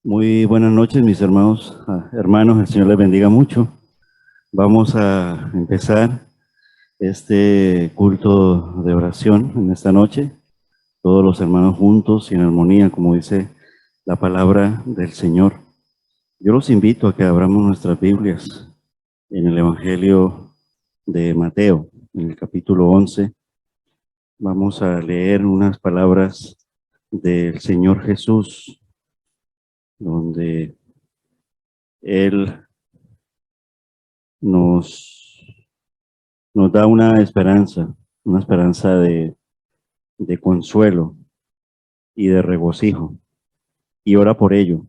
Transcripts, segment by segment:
Muy buenas noches, mis hermanos, hermanos, el Señor les bendiga mucho. Vamos a empezar este culto de oración en esta noche, todos los hermanos juntos y en armonía, como dice la palabra del Señor. Yo los invito a que abramos nuestras Biblias en el Evangelio de Mateo, en el capítulo 11. Vamos a leer unas palabras del Señor Jesús, donde Él nos da una esperanza de consuelo y de regocijo, y ora por ello.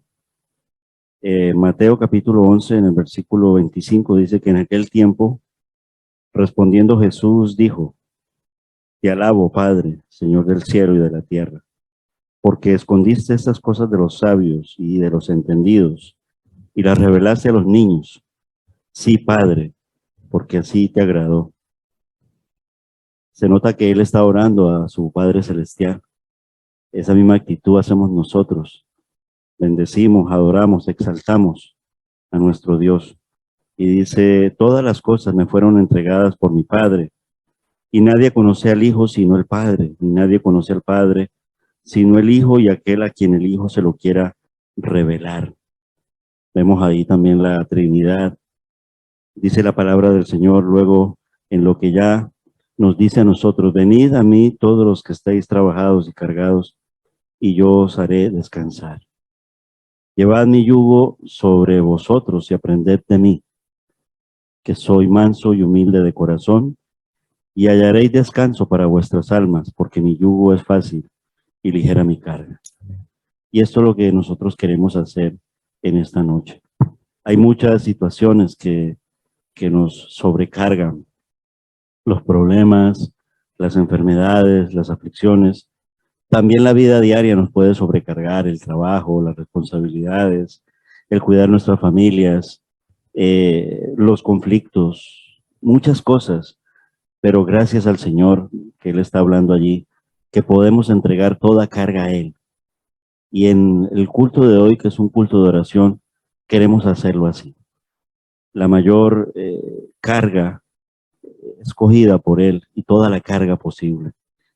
Mateo capítulo 11, en el versículo 25, dice que en aquel tiempo, respondiendo Jesús, dijo: Te alabo, Padre, Señor del cielo y de la tierra, porque escondiste estas cosas de los sabios y de los entendidos, y las revelaste a los niños. Sí, Padre, porque así te agradó. Se nota que Él está orando a su Padre Celestial. Esa misma actitud hacemos nosotros. Bendecimos, adoramos, exaltamos a nuestro Dios. Y dice: todas las cosas me fueron entregadas por mi Padre, y nadie conoce al Hijo sino el Padre, y nadie conoce al Padre sino el Hijo y aquel a quien el Hijo se lo quiera revelar. Vemos ahí también la Trinidad. Dice la palabra del Señor luego, en lo que ya nos dice a nosotros: venid a mí todos los que estáis trabajados y cargados, y yo os haré descansar. Llevad mi yugo sobre vosotros y aprended de mí, que soy manso y humilde de corazón, y hallaréis descanso para vuestras almas, porque mi yugo es fácil y ligera mi carga. Y esto es lo que nosotros queremos hacer en esta noche. Hay muchas situaciones que nos sobrecargan: los problemas, las enfermedades, las aflicciones. También la vida diaria nos puede sobrecargar: el trabajo, las responsabilidades, el cuidar nuestras familias, los conflictos, muchas cosas. Pero gracias al Señor, que Él está hablando allí, que podemos entregar toda carga a Él. Y en el culto de hoy, que es un culto de oración, queremos hacerlo así. La mayor carga escogida por Él, y toda la carga posible.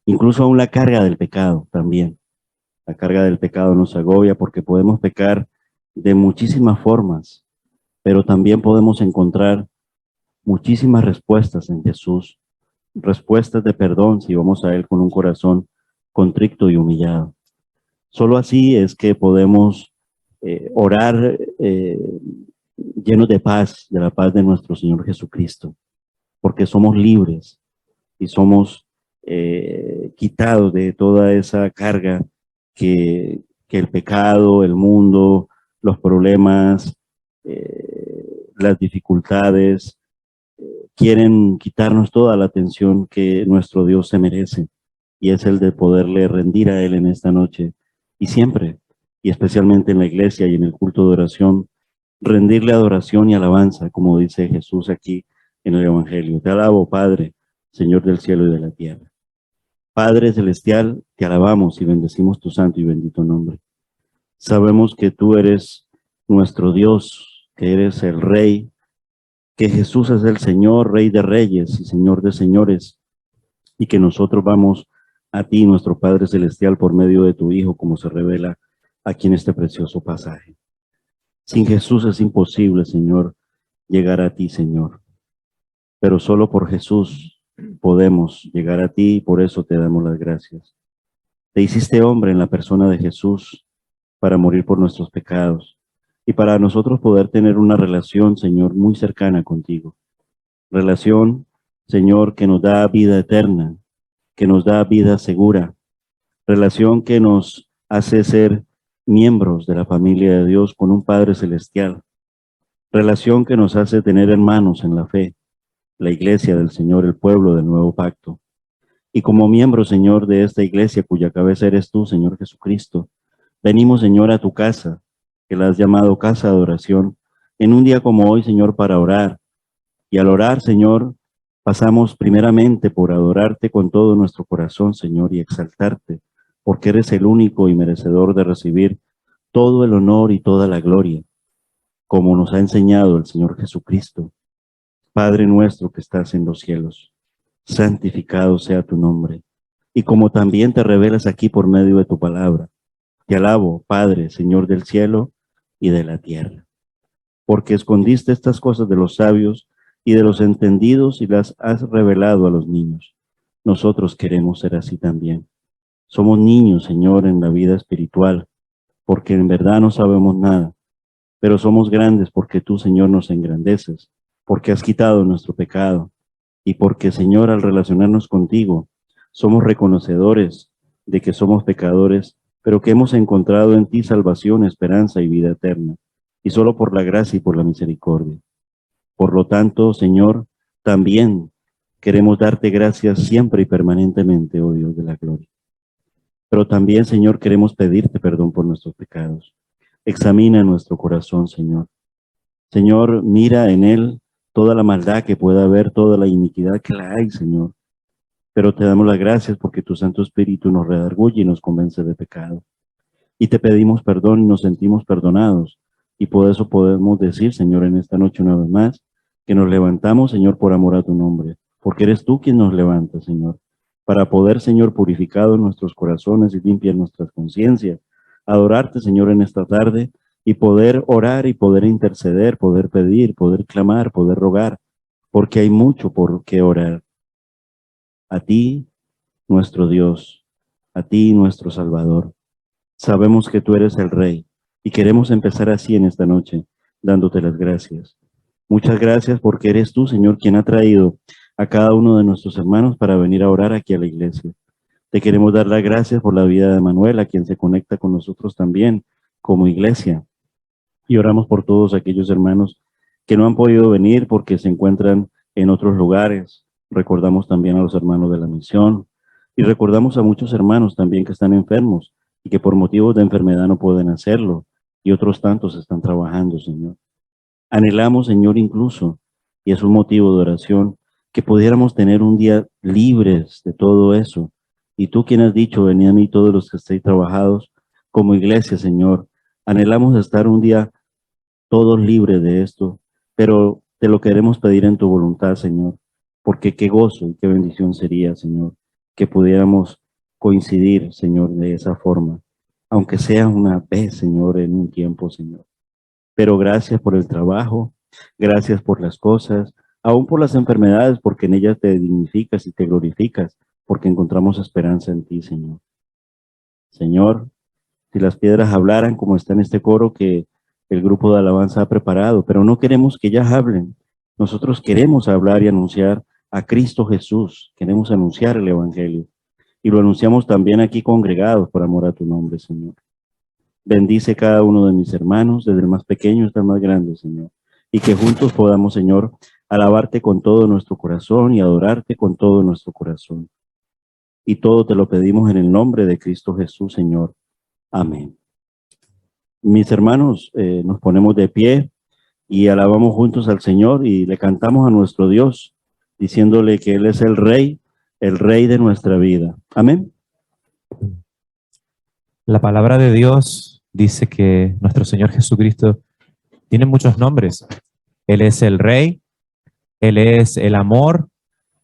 Incluso aún la carga del pecado también. La carga del pecado nos agobia porque podemos pecar de muchísimas formas, pero también podemos encontrar muchísimas respuestas en Jesús, respuestas de perdón si vamos a Él con un corazón contrito y humillado. Solo así es que podemos orar llenos de paz, de la paz de nuestro Señor Jesucristo, porque somos libres y somos quitados de toda esa carga que el pecado, el mundo, los problemas, las dificultades, quieren quitarnos toda la atención que nuestro Dios se merece, y es el de poderle rendir a Él en esta noche y siempre, y especialmente en la iglesia y en el culto de oración, rendirle adoración y alabanza, como dice Jesús aquí en el Evangelio. Te alabo, Padre, Señor del cielo y de la tierra. Padre celestial, te alabamos y bendecimos tu santo y bendito nombre. Sabemos que tú eres nuestro Dios, que eres el Rey, que Jesús es el Señor, Rey de reyes y Señor de señores, y que nosotros vamos a ti, nuestro Padre Celestial, por medio de tu Hijo, como se revela aquí en este precioso pasaje. Sin Jesús es imposible, Señor, llegar a ti, Señor, pero solo por Jesús podemos llegar a ti, y por eso te damos las gracias. Te hiciste hombre en la persona de Jesús para morir por nuestros pecados y para nosotros poder tener una relación, Señor, muy cercana contigo. Relación, Señor, que nos da vida eterna, que nos da vida segura. Relación que nos hace ser miembros de la familia de Dios con un Padre Celestial. Relación que nos hace tener hermanos en la fe, la iglesia del Señor, el pueblo del nuevo pacto. Y como miembro, Señor, de esta iglesia cuya cabeza eres tú, Señor Jesucristo, venimos, Señor, a tu casa, que la has llamado casa de oración, en un día como hoy, Señor, para orar. Y al orar, Señor, pasamos primeramente por adorarte con todo nuestro corazón, Señor, y exaltarte, porque eres el único y merecedor de recibir todo el honor y toda la gloria, como nos ha enseñado el Señor Jesucristo. Padre nuestro que estás en los cielos, santificado sea tu nombre. Y como también te revelas aquí por medio de tu palabra, te alabo, Padre, Señor del cielo y de la tierra, porque escondiste estas cosas de los sabios y de los entendidos y las has revelado a los niños. Nosotros queremos ser así también. Somos niños, Señor, en la vida espiritual, porque en verdad no sabemos nada, pero somos grandes porque tú, Señor, nos engrandeces, porque has quitado nuestro pecado y porque, Señor, al relacionarnos contigo, somos reconocedores de que somos pecadores, pero que hemos encontrado en ti salvación, esperanza y vida eterna, y solo por la gracia y por la misericordia. Por lo tanto, Señor, también queremos darte gracias siempre y permanentemente, oh Dios de la gloria. Pero también, Señor, queremos pedirte perdón por nuestros pecados. Examina nuestro corazón, Señor. Señor, mira en él toda la maldad que pueda haber, toda la iniquidad que la hay, Señor. Pero te damos las gracias porque tu Santo Espíritu nos redarguye y nos convence de pecado. Y te pedimos perdón y nos sentimos perdonados. Y por eso podemos decir, Señor, en esta noche una vez más, que nos levantamos, Señor, por amor a tu nombre. Porque eres tú quien nos levanta, Señor. Para poder, Señor, purificados nuestros corazones y limpiar nuestras conciencias, adorarte, Señor, en esta tarde y poder orar y poder interceder, poder pedir, poder clamar, poder rogar, porque hay mucho por qué orar. A ti, nuestro Dios, a ti, nuestro Salvador. Sabemos que tú eres el Rey y queremos empezar así en esta noche, dándote las gracias. Muchas gracias porque eres tú, Señor, quien ha traído a cada uno de nuestros hermanos para venir a orar aquí a la iglesia. Te queremos dar las gracias por la vida de Manuel, a quien se conecta con nosotros también como iglesia. Y oramos por todos aquellos hermanos que no han podido venir porque se encuentran en otros lugares. Recordamos también a los hermanos de la misión y recordamos a muchos hermanos también que están enfermos y que por motivos de enfermedad no pueden hacerlo y otros tantos están trabajando, Señor. Anhelamos, Señor, incluso, y es un motivo de oración, que pudiéramos tener un día libres de todo eso. Y tú quien has dicho, venid a mí todos los que estéis trabajados, como iglesia, Señor, anhelamos estar un día todos libres de esto, pero te lo queremos pedir en tu voluntad, Señor, porque qué gozo y qué bendición sería, Señor, que pudiéramos coincidir, Señor, de esa forma, aunque sea una vez, Señor, en un tiempo, Señor. Pero gracias por el trabajo, gracias por las cosas, aún por las enfermedades, porque en ellas te dignificas y te glorificas, porque encontramos esperanza en ti, Señor. Señor, si las piedras hablaran, como está en este coro que el grupo de alabanza ha preparado, pero no queremos que ellas hablen. Nosotros queremos hablar y anunciar a Cristo Jesús, queremos anunciar el Evangelio. Y lo anunciamos también aquí congregados por amor a tu nombre, Señor. Bendice cada uno de mis hermanos, desde el más pequeño hasta el más grande, Señor. Y que juntos podamos, Señor, alabarte con todo nuestro corazón y adorarte con todo nuestro corazón. Y todo te lo pedimos en el nombre de Cristo Jesús, Señor. Amén. Mis hermanos, nos ponemos de pie y alabamos juntos al Señor y le cantamos a nuestro Dios, diciéndole que Él es el Rey de nuestra vida. Amén. La palabra de Dios dice que nuestro Señor Jesucristo tiene muchos nombres. Él es el Rey, Él es el amor,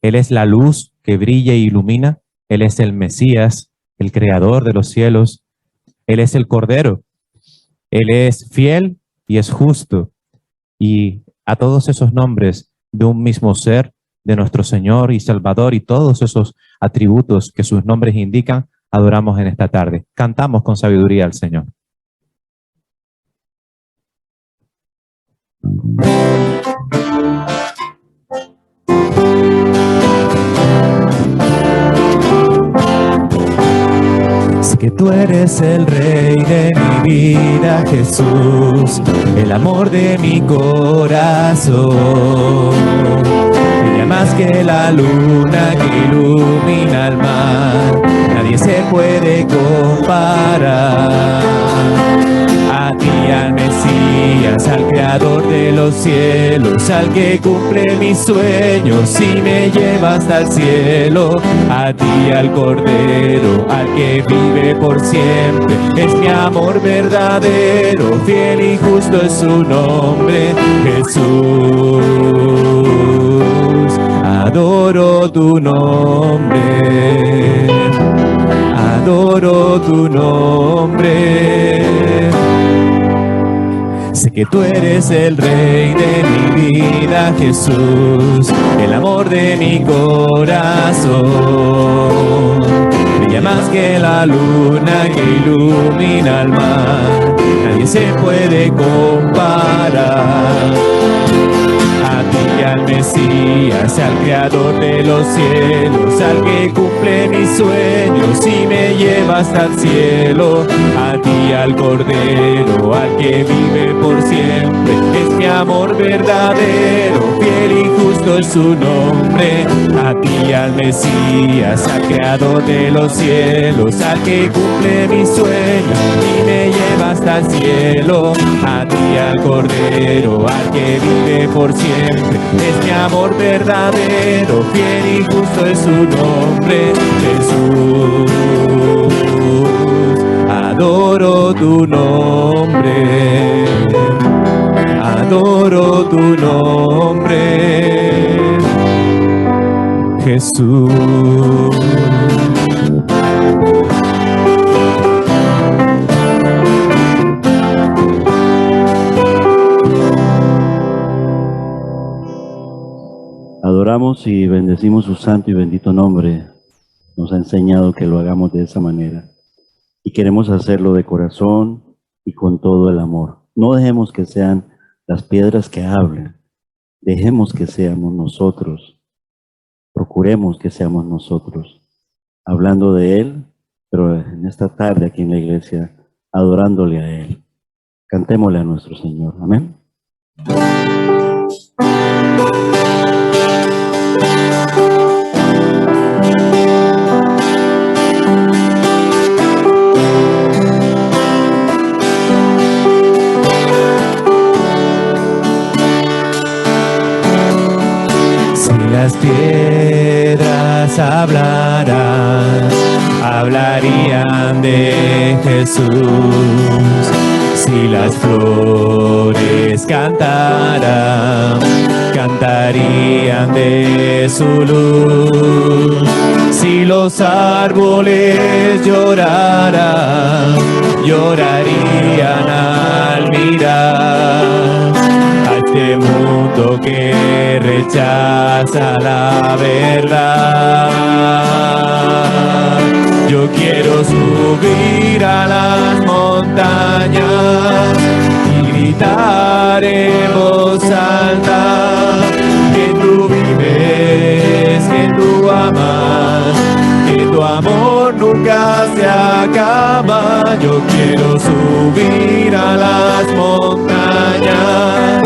Él es la luz que brilla e ilumina, Él es el Mesías, el Creador de los cielos, Él es el Cordero, Él es fiel y es justo. Y a todos esos nombres de un mismo ser, de nuestro Señor y Salvador y todos esos atributos que sus nombres indican, adoramos en esta tarde. Cantamos con sabiduría al Señor. Sé que tú eres el Rey de mi vida, Jesús, el amor de mi corazón. Brilla más que la luna que ilumina el mar, nadie se puede comparar. A ti al Mesías, al Creador de los cielos, al que cumple mis sueños y me lleva hasta el cielo. A ti, al Cordero, al que vive por siempre, es mi amor verdadero, fiel y justo es su nombre, Jesús. Adoro tu nombre, adoro tu nombre. Sé que tú eres el Rey de mi vida, Jesús, el amor de mi corazón. Brilla más que la luna que ilumina el mar, nadie se puede comparar. A ti, al Mesías, al Creador de los cielos, al que cumple mis sueños y me lleva hasta el cielo. A ti, al Cordero, al que vive por siempre, es mi amor verdadero, fiel y justo es su nombre. A ti, al Mesías, al Creador de los cielos, al que cumple mis sueños y me lleva hasta el cielo. A ti, al Cordero, al que vive por siempre, es mi amor verdadero, fiel y justo es su nombre, Jesús. Adoro tu nombre, adoro tu nombre, Jesús. Adoramos y bendecimos su santo y bendito nombre. Nos ha enseñado que lo hagamos de esa manera. Y queremos hacerlo de corazón y con todo el amor. No dejemos que sean las piedras que hablen. Dejemos que seamos nosotros. Procuremos que seamos nosotros. Hablando de Él, pero en esta tarde aquí en la iglesia, adorándole a Él. Cantémosle a nuestro Señor. Amén. Las piedras hablarían de Jesús. Si las flores cantarían de su luz. Si los árboles llorarían al mirar a este mundo que rechaza la verdad. Yo quiero subir a las montañas y gritar en voz alta que tú vives, que tú amas, que tu amor nunca se acaba. Yo quiero subir a las montañas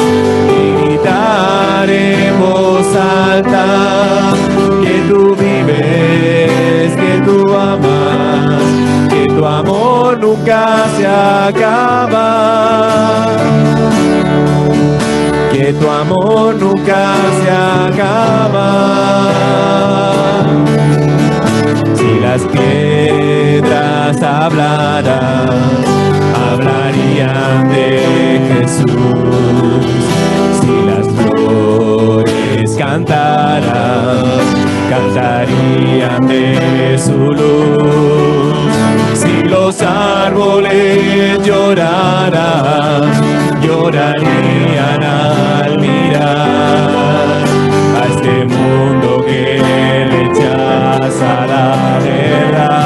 y gritar en voz alta que tú vives, que tú amas, que tu amor nunca se acaba, que tu amor nunca se acaba. Si las piedras hablarían de Jesús. Si las flores cantarían de su luz. Si los árboles llorarían al mirar a este mundo que rechaza la verdad.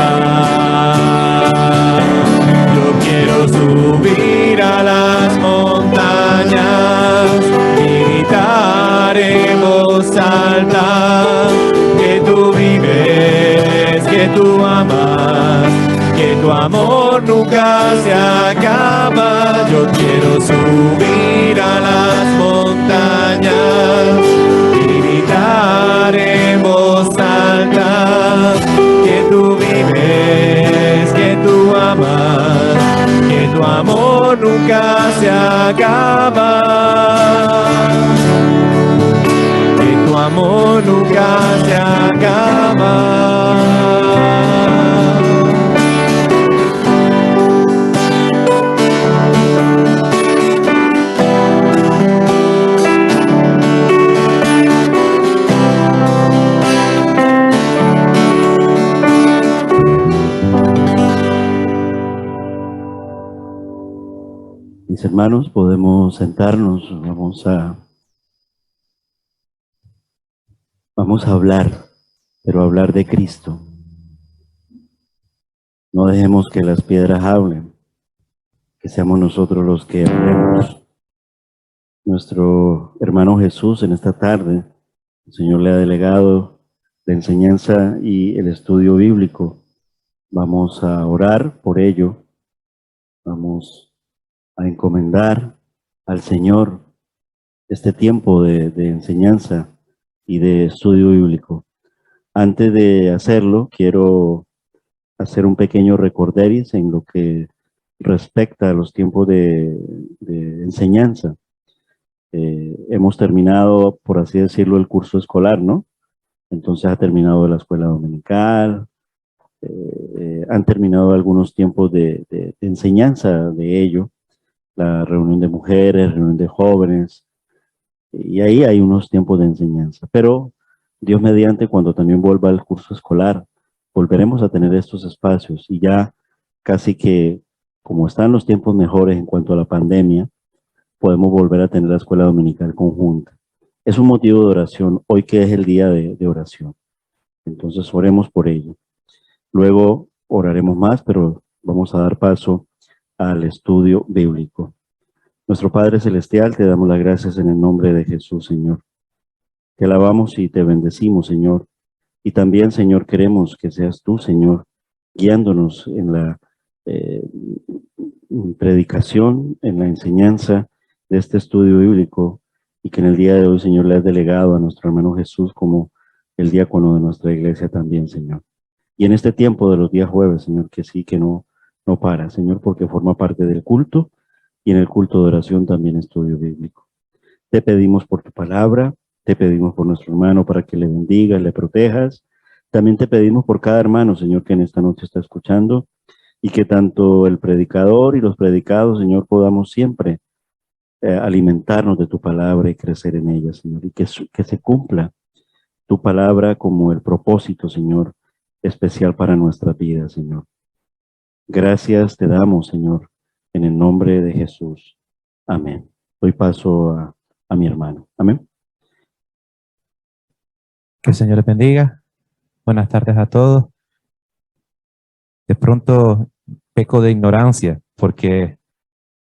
Yo quiero subir a las montañas y gritar en voz alta que tú vives, que tú amas, que tu amor nunca se acaba. Yo quiero subir a las montañas y gritar en voz alta que tú vives, que tú amas, que tu amor amor nunca se acaba. Que tu amor nunca se acaba. Mis hermanos, podemos sentarnos, vamos a hablar, pero hablar de Cristo. No dejemos que las piedras hablen, que seamos nosotros los que hablemos. Nuestro hermano Jesús en esta tarde, el Señor le ha delegado la enseñanza y el estudio bíblico. Vamos a orar por ello, vamos a encomendar al Señor este tiempo de enseñanza y de estudio bíblico. Antes de hacerlo, quiero hacer un pequeño recorderis en lo que respecta a los tiempos de enseñanza. Hemos terminado, por así decirlo, el curso escolar, ¿no? Entonces ha terminado la escuela dominical, han terminado algunos tiempos de enseñanza de ello, la reunión de mujeres, reunión de jóvenes, y ahí hay unos tiempos de enseñanza. Pero Dios mediante, cuando también vuelva el curso escolar, volveremos a tener estos espacios, y ya casi que, como están los tiempos mejores en cuanto a la pandemia, podemos volver a tener la escuela dominical conjunta. Es un motivo de oración, hoy que es el día de oración. Entonces oremos por ello. Luego oraremos más, pero vamos a dar paso al estudio bíblico. Nuestro Padre Celestial, te damos las gracias en el nombre de Jesús, Señor. Te alabamos y te bendecimos, Señor. Y también, Señor, queremos que seas tú, Señor, guiándonos en la predicación, en la enseñanza de este estudio bíblico, y que en el día de hoy, Señor, le has delegado a nuestro hermano Jesús como el diácono de nuestra iglesia también, Señor. Y en este tiempo de los días jueves, Señor, que sí, que no para, Señor, porque forma parte del culto, y en el culto de oración también estudio bíblico. Te pedimos por tu palabra, te pedimos por nuestro hermano para que le bendigas, le protejas. También te pedimos por cada hermano, Señor, que en esta noche está escuchando, y que tanto el predicador y los predicados, Señor, podamos siempre alimentarnos de tu palabra y crecer en ella, Señor, y que se cumpla tu palabra como el propósito, Señor, especial para nuestra vida, Señor. Gracias te damos, Señor, en el nombre de Jesús. Amén. Doy paso a mi hermano. Amén. Que el Señor les bendiga. Buenas tardes a todos. De pronto peco de ignorancia porque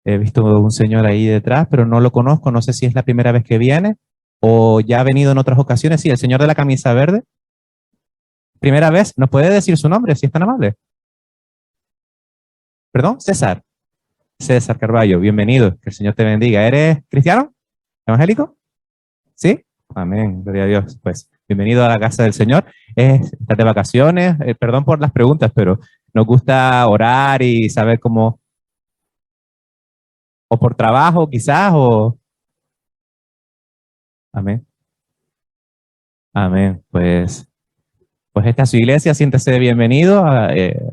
he visto un señor ahí detrás, pero no lo conozco. No sé si es la primera vez que viene o ya ha venido en otras ocasiones. Sí, el señor de la camisa verde. Primera vez. ¿Nos puede decir su nombre, si es tan amable? Perdón, César. César Carballo, bienvenido. Que el Señor te bendiga. ¿Eres cristiano? ¿Evangélico? ¿Sí? Amén. Gloria a Dios. Pues bienvenido a la casa del Señor. ¿Estás de vacaciones? Perdón por las preguntas, pero nos gusta orar y saber cómo, o por trabajo quizás, o... Amén. Amén. Pues esta es su iglesia, siéntese bienvenido.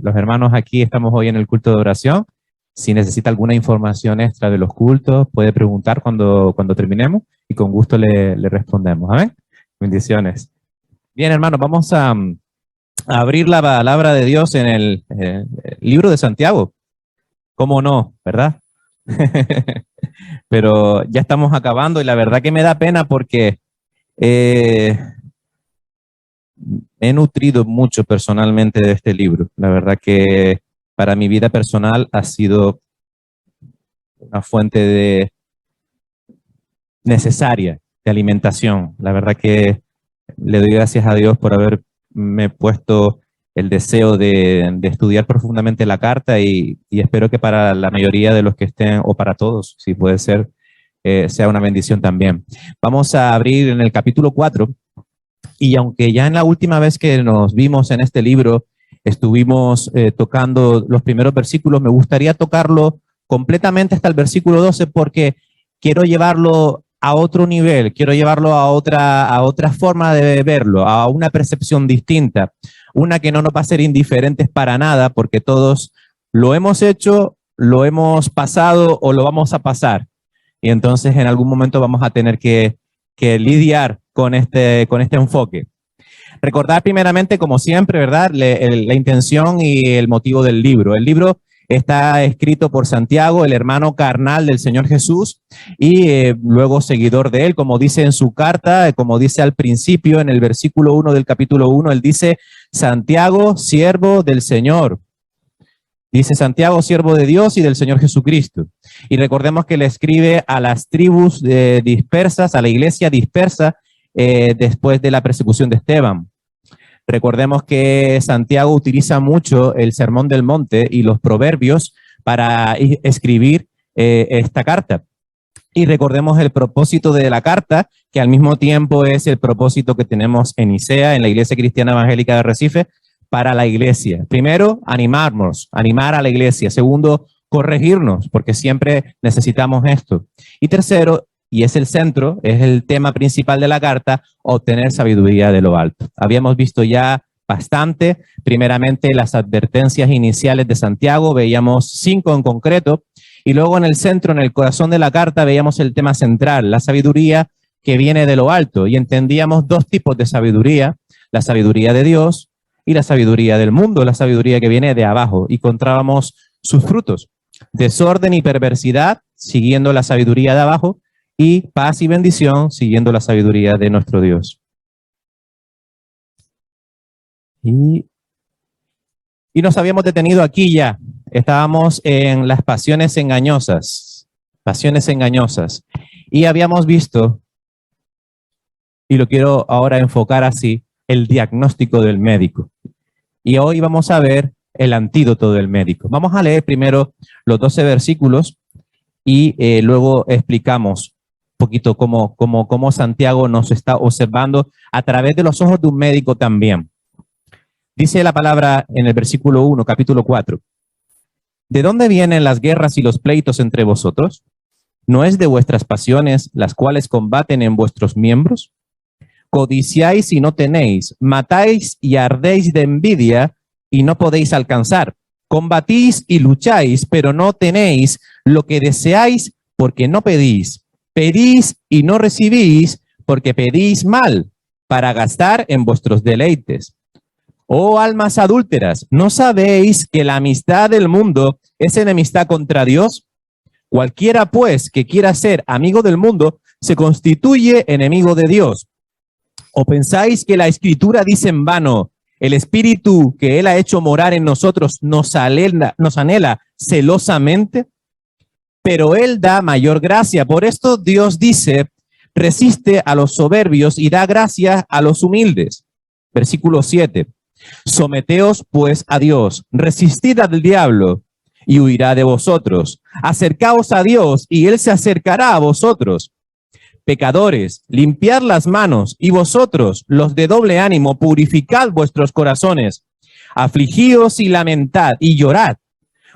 Los hermanos aquí estamos hoy en el culto de oración. Si necesita alguna información extra de los cultos, puede preguntar cuando terminemos y con gusto le respondemos. Amén. Bendiciones. Bien, hermanos, vamos a abrir la palabra de Dios en el libro de Santiago. ¿Cómo no? ¿Verdad? Pero ya estamos acabando y la verdad que me da pena porque me he nutrido mucho personalmente de este libro. La verdad que para mi vida personal ha sido una fuente necesaria de alimentación. La verdad que le doy gracias a Dios por haberme puesto el deseo de estudiar profundamente la carta y espero que para la mayoría de los que estén, o para todos, si puede ser, sea una bendición también. Vamos a abrir en el capítulo 4, y aunque ya en la última vez que nos vimos en este libro estuvimos tocando los primeros versículos, me gustaría tocarlo completamente hasta el versículo 12 porque quiero llevarlo a otro nivel, quiero llevarlo a otra forma de verlo, a una percepción distinta, una que no nos va a ser indiferentes para nada, porque todos lo hemos hecho, lo hemos pasado o lo vamos a pasar. Y entonces en algún momento vamos a tener que lidiar con este enfoque. Recordar primeramente, como siempre, ¿verdad?, la intención y el motivo del libro. El libro está escrito por Santiago, el hermano carnal del Señor Jesús, y luego seguidor de él, como dice en su carta, como dice al principio en el versículo 1 del capítulo 1, él dice, Santiago, siervo del Señor. Dice Santiago, siervo de Dios y del Señor Jesucristo. Y recordemos que le escribe a las tribus dispersas, a la iglesia dispersa, después de la persecución de Esteban. Recordemos que Santiago utiliza mucho el Sermón del Monte y los proverbios para escribir esta carta. Y recordemos el propósito de la carta, que al mismo tiempo es el propósito que tenemos en Nicea, en la Iglesia Cristiana Evangélica de Recife, para la iglesia. Primero, animarnos, animar a la iglesia. Segundo, corregirnos, porque siempre necesitamos esto. Y tercero, y es el centro, es el tema principal de la carta, obtener sabiduría de lo alto. Habíamos visto ya bastante, primeramente las advertencias iniciales de Santiago, veíamos 5 en concreto, y luego en el centro, en el corazón de la carta, veíamos el tema central, la sabiduría que viene de lo alto, y entendíamos 2 tipos de sabiduría, la sabiduría de Dios y la sabiduría del mundo, la sabiduría que viene de abajo, y encontrábamos sus frutos, desorden y perversidad, siguiendo la sabiduría de abajo, y paz y bendición, siguiendo la sabiduría de nuestro Dios. Y nos habíamos detenido aquí ya, estábamos en las pasiones engañosas, y habíamos visto, y lo quiero ahora enfocar así, el diagnóstico del médico. Y hoy vamos a ver el antídoto del médico. Vamos a leer primero los 12 versículos y luego explicamos un poquito cómo Santiago nos está observando a través de los ojos de un médico también. Dice la palabra en el versículo 1, capítulo 4. ¿De dónde vienen las guerras y los pleitos entre vosotros? ¿No es de vuestras pasiones las cuales combaten en vuestros miembros? Codiciáis y no tenéis, matáis y ardéis de envidia y no podéis alcanzar. Combatís y lucháis, pero no tenéis lo que deseáis porque no pedís. Pedís y no recibís porque pedís mal para gastar en vuestros deleites. Oh almas adúlteras, ¿no sabéis que la amistad del mundo es enemistad contra Dios? Cualquiera pues que quiera ser amigo del mundo se constituye enemigo de Dios. ¿O pensáis que la Escritura dice en vano, el Espíritu que Él ha hecho morar en nosotros nos anhela celosamente? Pero Él da mayor gracia. Por esto Dios dice, resiste a los soberbios y da gracia a los humildes. Versículo 7. Someteos pues a Dios, resistid al diablo y huirá de vosotros. Acercaos a Dios y Él se acercará a vosotros. Pecadores, limpiad las manos, y vosotros, los de doble ánimo, purificad vuestros corazones. Afligíos y lamentad y llorad.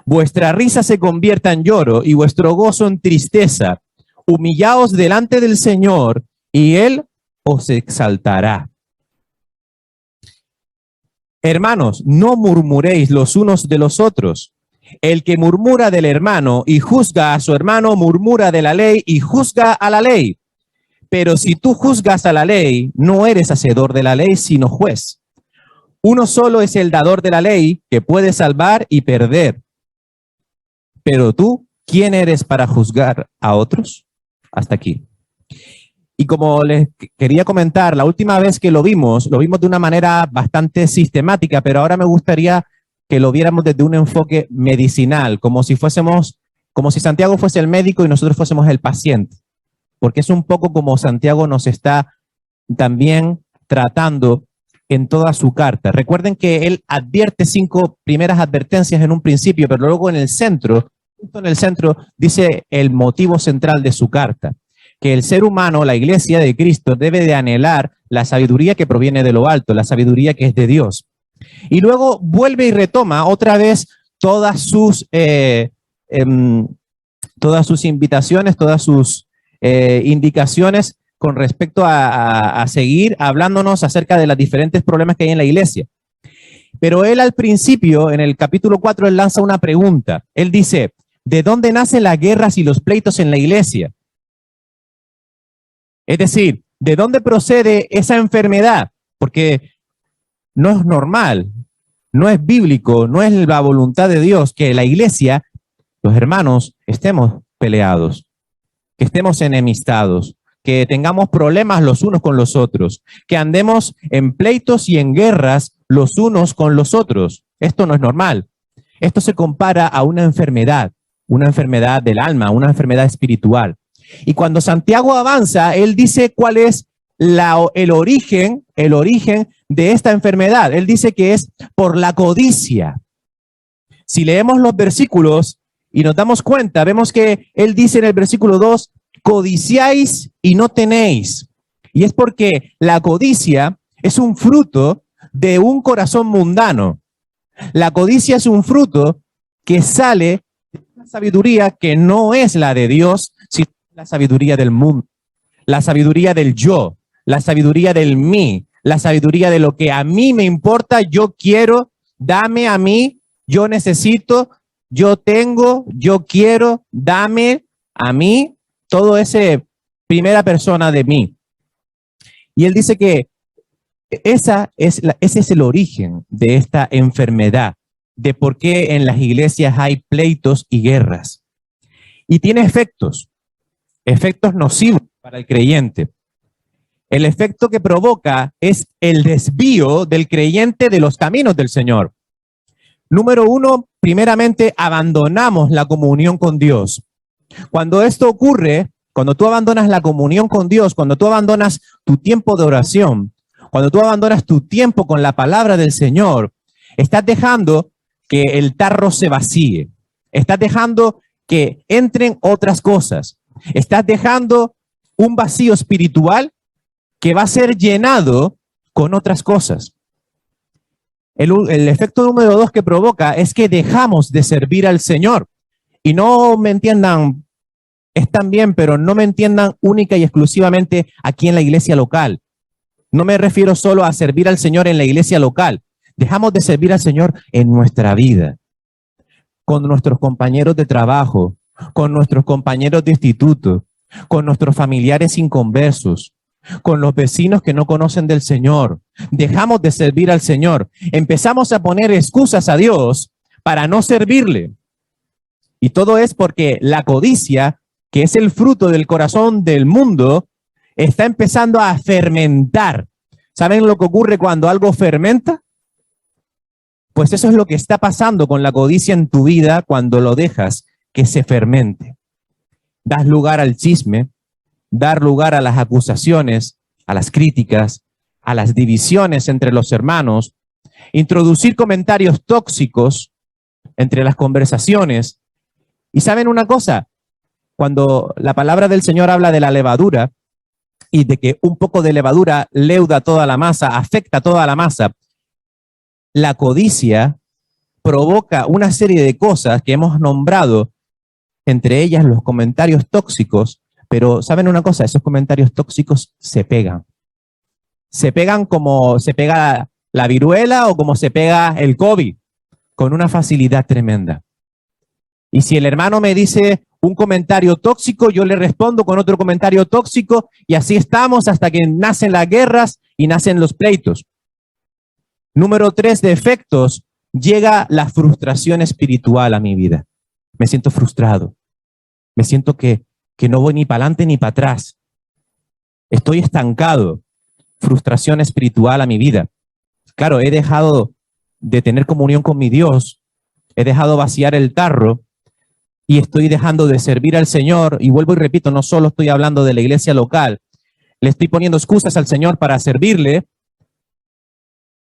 Vuestra risa se convierta en lloro y vuestro gozo en tristeza. Humillaos delante del Señor y Él os exaltará. Hermanos, no murmuréis los unos de los otros. El que murmura del hermano y juzga a su hermano, murmura de la ley y juzga a la ley. Pero si tú juzgas a la ley, no eres hacedor de la ley, sino juez. Uno solo es el dador de la ley, que puede salvar y perder. Pero tú, ¿quién eres para juzgar a otros? Hasta aquí. Y como les quería comentar, la última vez que lo vimos de una manera bastante sistemática, pero ahora me gustaría que lo viéramos desde un enfoque medicinal, como si Santiago fuese el médico y nosotros fuésemos el paciente. Porque es un poco como Santiago nos está también tratando en toda su carta. Recuerden que él advierte 5 primeras advertencias en un principio, pero luego en el centro, justo en el centro, dice el motivo central de su carta, que el ser humano, la iglesia de Cristo, debe de anhelar la sabiduría que proviene de lo alto, la sabiduría que es de Dios. Y luego vuelve y retoma otra vez todas sus todas sus invitaciones, todas sus indicaciones con respecto a seguir hablándonos acerca de los diferentes problemas que hay en la iglesia. Pero él al principio, en el capítulo 4, él lanza una pregunta. Él dice, ¿de dónde nacen las guerras y los pleitos en la iglesia? Es decir, ¿de dónde procede esa enfermedad? Porque no es normal, no es bíblico, no es la voluntad de Dios que la iglesia, los hermanos, estemos peleados, que estemos enemistados, que tengamos problemas los unos con los otros, que andemos en pleitos y en guerras los unos con los otros. Esto no es normal. Esto se compara a una enfermedad del alma, una enfermedad espiritual. Y cuando Santiago avanza, él dice cuál es el origen de esta enfermedad. Él dice que es por la codicia. Si leemos los versículos y nos damos cuenta, vemos que él dice en el versículo 2, codiciáis y no tenéis. Y es porque la codicia es un fruto de un corazón mundano. La codicia es un fruto que sale de una sabiduría que no es la de Dios, sino la sabiduría del mundo, la sabiduría del yo, la sabiduría del mí, la sabiduría de lo que a mí me importa, yo quiero, dame a mí, yo necesito, yo tengo, yo quiero, dame a mí. Todo ese primera persona de mí. Y él dice que ese es el origen de esta enfermedad, de por qué en las iglesias hay pleitos y guerras. Y tiene efectos nocivos para el creyente. El efecto que provoca es el desvío del creyente de los caminos del Señor. Número uno, primeramente abandonamos la comunión con Dios. Cuando esto ocurre, cuando tú abandonas la comunión con Dios, cuando tú abandonas tu tiempo de oración, cuando tú abandonas tu tiempo con la palabra del Señor, estás dejando que el tarro se vacíe. Estás dejando que entren otras cosas. Estás dejando un vacío espiritual que va a ser llenado con otras cosas. El efecto número 2 que provoca es que dejamos de servir al Señor. Y no me entiendan, están bien, pero no me entiendan única y exclusivamente aquí en la iglesia local. No me refiero solo a servir al Señor en la iglesia local. Dejamos de servir al Señor en nuestra vida, con nuestros compañeros de trabajo, con nuestros compañeros de instituto, con nuestros familiares inconversos, con los vecinos que no conocen del Señor. Dejamos de servir al Señor. Empezamos a poner excusas a Dios para no servirle. Y todo es porque la codicia, que es el fruto del corazón del mundo, está empezando a fermentar. ¿Saben lo que ocurre cuando algo fermenta? Pues eso es lo que está pasando con la codicia en tu vida cuando lo dejas que se fermente. Das lugar al chisme, dar lugar a las acusaciones, a las críticas, a las divisiones entre los hermanos, introducir comentarios tóxicos entre las conversaciones. Y ¿saben una cosa? Cuando la palabra del Señor habla de la levadura y de que un poco de levadura leuda toda la masa, afecta toda la masa, la codicia provoca una serie de cosas que hemos nombrado, entre ellas los comentarios tóxicos, pero ¿saben una cosa? Esos comentarios tóxicos se pegan. Se pegan como se pega la viruela o como se pega el COVID, con una facilidad tremenda. Y si el hermano me dice un comentario tóxico, yo le respondo con otro comentario tóxico y así estamos hasta que nacen las guerras y nacen los pleitos. Número 3 de efectos, llega la frustración espiritual a mi vida. Me siento frustrado. Me siento que no voy ni para adelante ni para atrás. Estoy estancado. Frustración espiritual a mi vida. Claro, he dejado de tener comunión con mi Dios. He dejado vaciar el tarro y estoy dejando de servir al Señor. Y vuelvo y repito, no solo estoy hablando de la iglesia local. Le estoy poniendo excusas al Señor para servirle.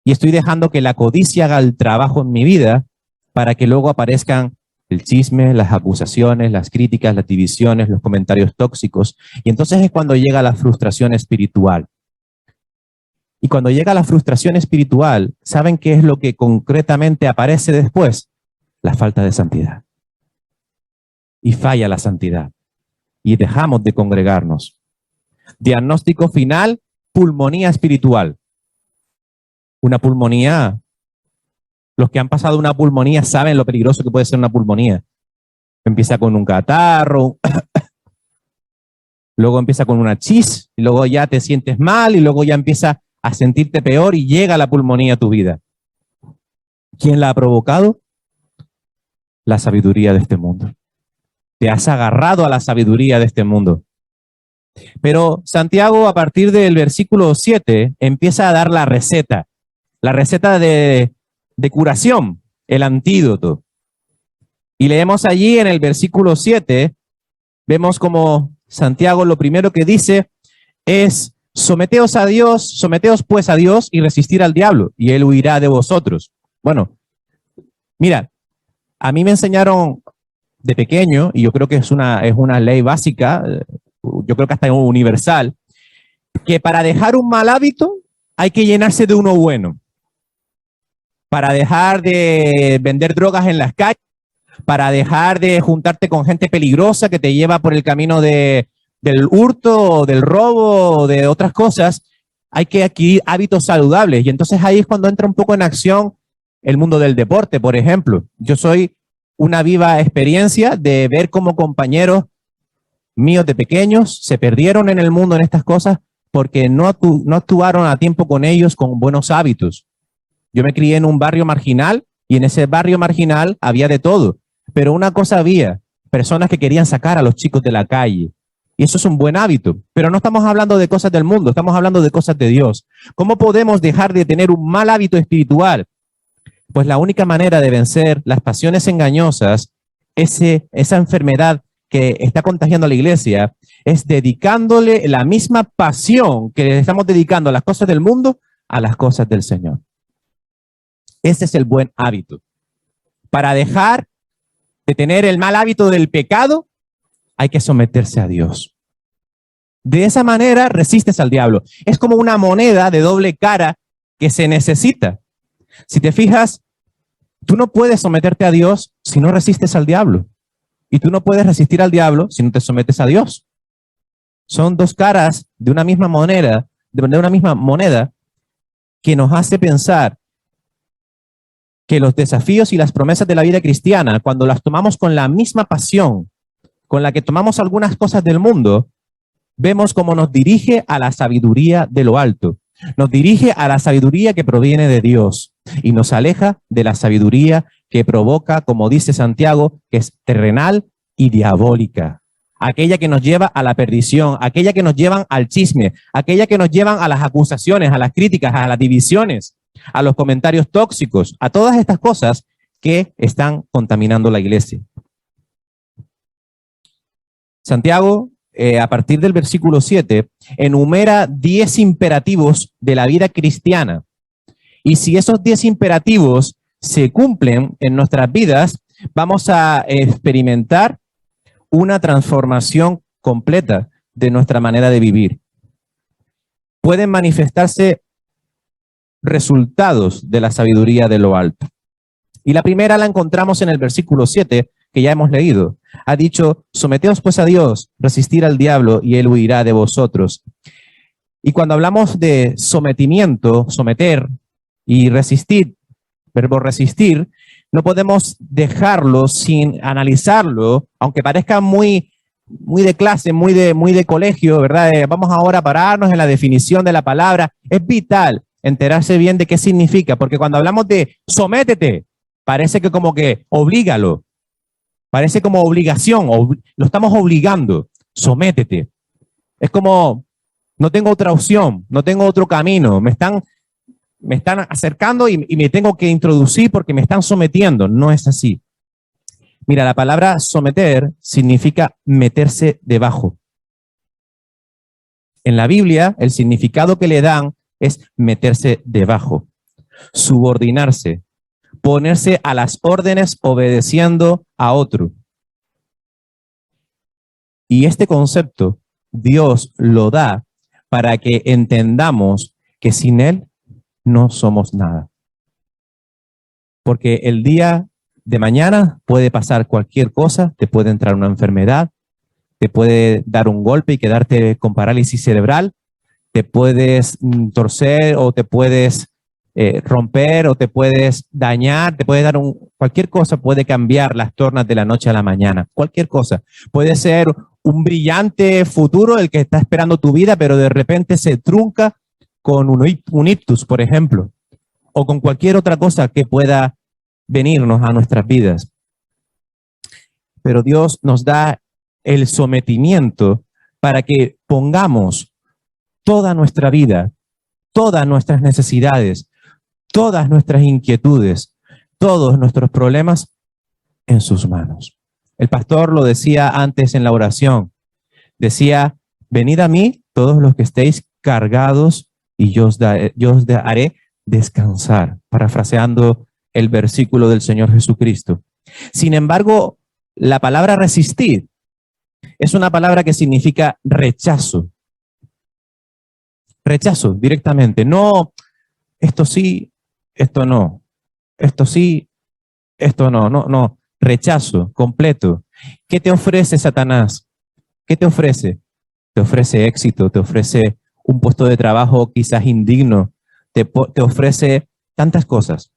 Y estoy dejando que la codicia haga el trabajo en mi vida para que luego aparezcan el chisme, las acusaciones, las críticas, las divisiones, los comentarios tóxicos. Y entonces es cuando llega la frustración espiritual. Y cuando llega la frustración espiritual, ¿saben qué es lo que concretamente aparece después? La falta de santidad. y falla la santidad. Y dejamos de congregarnos. Diagnóstico final, pulmonía espiritual. Una pulmonía, los que han pasado una pulmonía saben lo peligroso que puede ser una pulmonía. Empieza con un catarro, luego empieza con una chis, y luego ya te sientes mal, y luego ya empieza a sentirte peor y llega la pulmonía a tu vida. ¿Quién la ha provocado? La sabiduría de este mundo. Te has agarrado a la sabiduría de este mundo. Pero Santiago, a partir del versículo 7, empieza a dar la receta de curación, el antídoto. Y leemos allí en el versículo 7, vemos como Santiago lo primero que dice es: someteos a Dios, someteos pues a Dios y resistir al diablo, y él huirá de vosotros. Bueno, mira, a mí me enseñaron de pequeño, y yo creo que es una ley básica, yo creo que hasta universal, que para dejar un mal hábito hay que llenarse de uno bueno. Para dejar de vender drogas en las calles, para dejar de juntarte con gente peligrosa que te lleva por el camino del hurto, del robo, de otras cosas, hay que adquirir hábitos saludables. Y entonces ahí es cuando entra un poco en acción el mundo del deporte, por ejemplo. Yo soy una viva experiencia de ver cómo compañeros míos de pequeños se perdieron en el mundo en estas cosas porque no actuaron a tiempo con ellos con buenos hábitos. Yo me crié en un barrio marginal y en ese barrio marginal había de todo. Pero una cosa había, personas que querían sacar a los chicos de la calle. Y eso es un buen hábito. Pero no estamos hablando de cosas del mundo, estamos hablando de cosas de Dios. ¿Cómo podemos dejar de tener un mal hábito espiritual? Pues la única manera de vencer las pasiones engañosas, esa enfermedad que está contagiando a la iglesia, es dedicándole la misma pasión que le estamos dedicando a las cosas del mundo, a las cosas del Señor. Ese es el buen hábito. Para dejar de tener el mal hábito del pecado, hay que someterse a Dios. De esa manera resistes al diablo. Es como una moneda de doble cara que se necesita. Si te fijas, tú no puedes someterte a Dios si no resistes al diablo. Y tú no puedes resistir al diablo si no te sometes a Dios. Son dos caras de una misma moneda, que nos hace pensar que los desafíos y las promesas de la vida cristiana, cuando las tomamos con la misma pasión con la que tomamos algunas cosas del mundo, vemos cómo nos dirige a la sabiduría de lo alto. Nos dirige a la sabiduría que proviene de Dios y nos aleja de la sabiduría que provoca, como dice Santiago, que es terrenal y diabólica. Aquella que nos lleva a la perdición, aquella que nos llevan al chisme, aquella que nos llevan a las acusaciones, a las críticas, a las divisiones, a los comentarios tóxicos, a todas estas cosas que están contaminando la iglesia. Santiago, a partir del versículo 7, enumera 10 imperativos de la vida cristiana. Y si esos 10 imperativos se cumplen en nuestras vidas, vamos a experimentar una transformación completa de nuestra manera de vivir. Pueden manifestarse resultados de la sabiduría de lo alto. Y la primera la encontramos en el versículo 7, que ya hemos leído. Ha dicho: someteos pues a Dios, resistir al diablo y él huirá de vosotros. Y cuando hablamos de sometimiento, someter y resistir, verbo resistir, no podemos dejarlo sin analizarlo, aunque parezca muy de clase, muy de colegio, ¿verdad? Vamos ahora a pararnos en la definición de la palabra. Es vital enterarse bien de qué significa, porque cuando hablamos de sométete, parece que como que oblígalo, parece como obligación, lo estamos obligando, sométete. Es como, no tengo otra opción, no tengo otro camino, me están acercando y me tengo que introducir porque me están sometiendo. No es así. Mira, la palabra someter significa meterse debajo. En la Biblia, el significado que le dan es meterse debajo, subordinarse, ponerse a las órdenes obedeciendo a otro. Y este concepto Dios lo da para que entendamos que sin Él no somos nada. Porque el día de mañana puede pasar cualquier cosa, te puede entrar una enfermedad, te puede dar un golpe y quedarte con parálisis cerebral, te puedes torcer o te puedes romper o te puedes dañar, te puede dar cualquier cosa puede cambiar las tornas de la noche a la mañana, cualquier cosa. Puede ser un brillante futuro el que está esperando tu vida, pero de repente se trunca con un ictus, por ejemplo, o con cualquier otra cosa que pueda venirnos a nuestras vidas. Pero Dios nos da el sometimiento para que pongamos toda nuestra vida, todas nuestras necesidades, todas nuestras inquietudes, todos nuestros problemas en sus manos. El pastor lo decía antes en la oración. Decía, venid a mí todos los que estéis cargados y yo os haré descansar, parafraseando el versículo del Señor Jesucristo. Sin embargo, la palabra resistir es una palabra que significa rechazo. Rechazo directamente. No, esto sí, esto no. Esto sí, esto no. No. Rechazo completo. ¿Qué te ofrece Satanás? ¿Qué te ofrece? Te ofrece éxito, te ofrece un puesto de trabajo quizás indigno, te ofrece tantas cosas.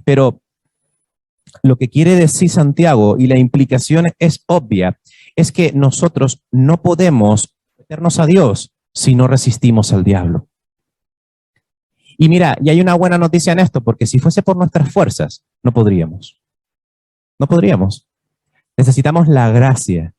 Pero lo que quiere decir Santiago, y la implicación es obvia, es que nosotros no podemos meternos a Dios si no resistimos al diablo. Y mira, y hay una buena noticia en esto, porque si fuese por nuestras fuerzas, no podríamos. No podríamos. Necesitamos la gracia.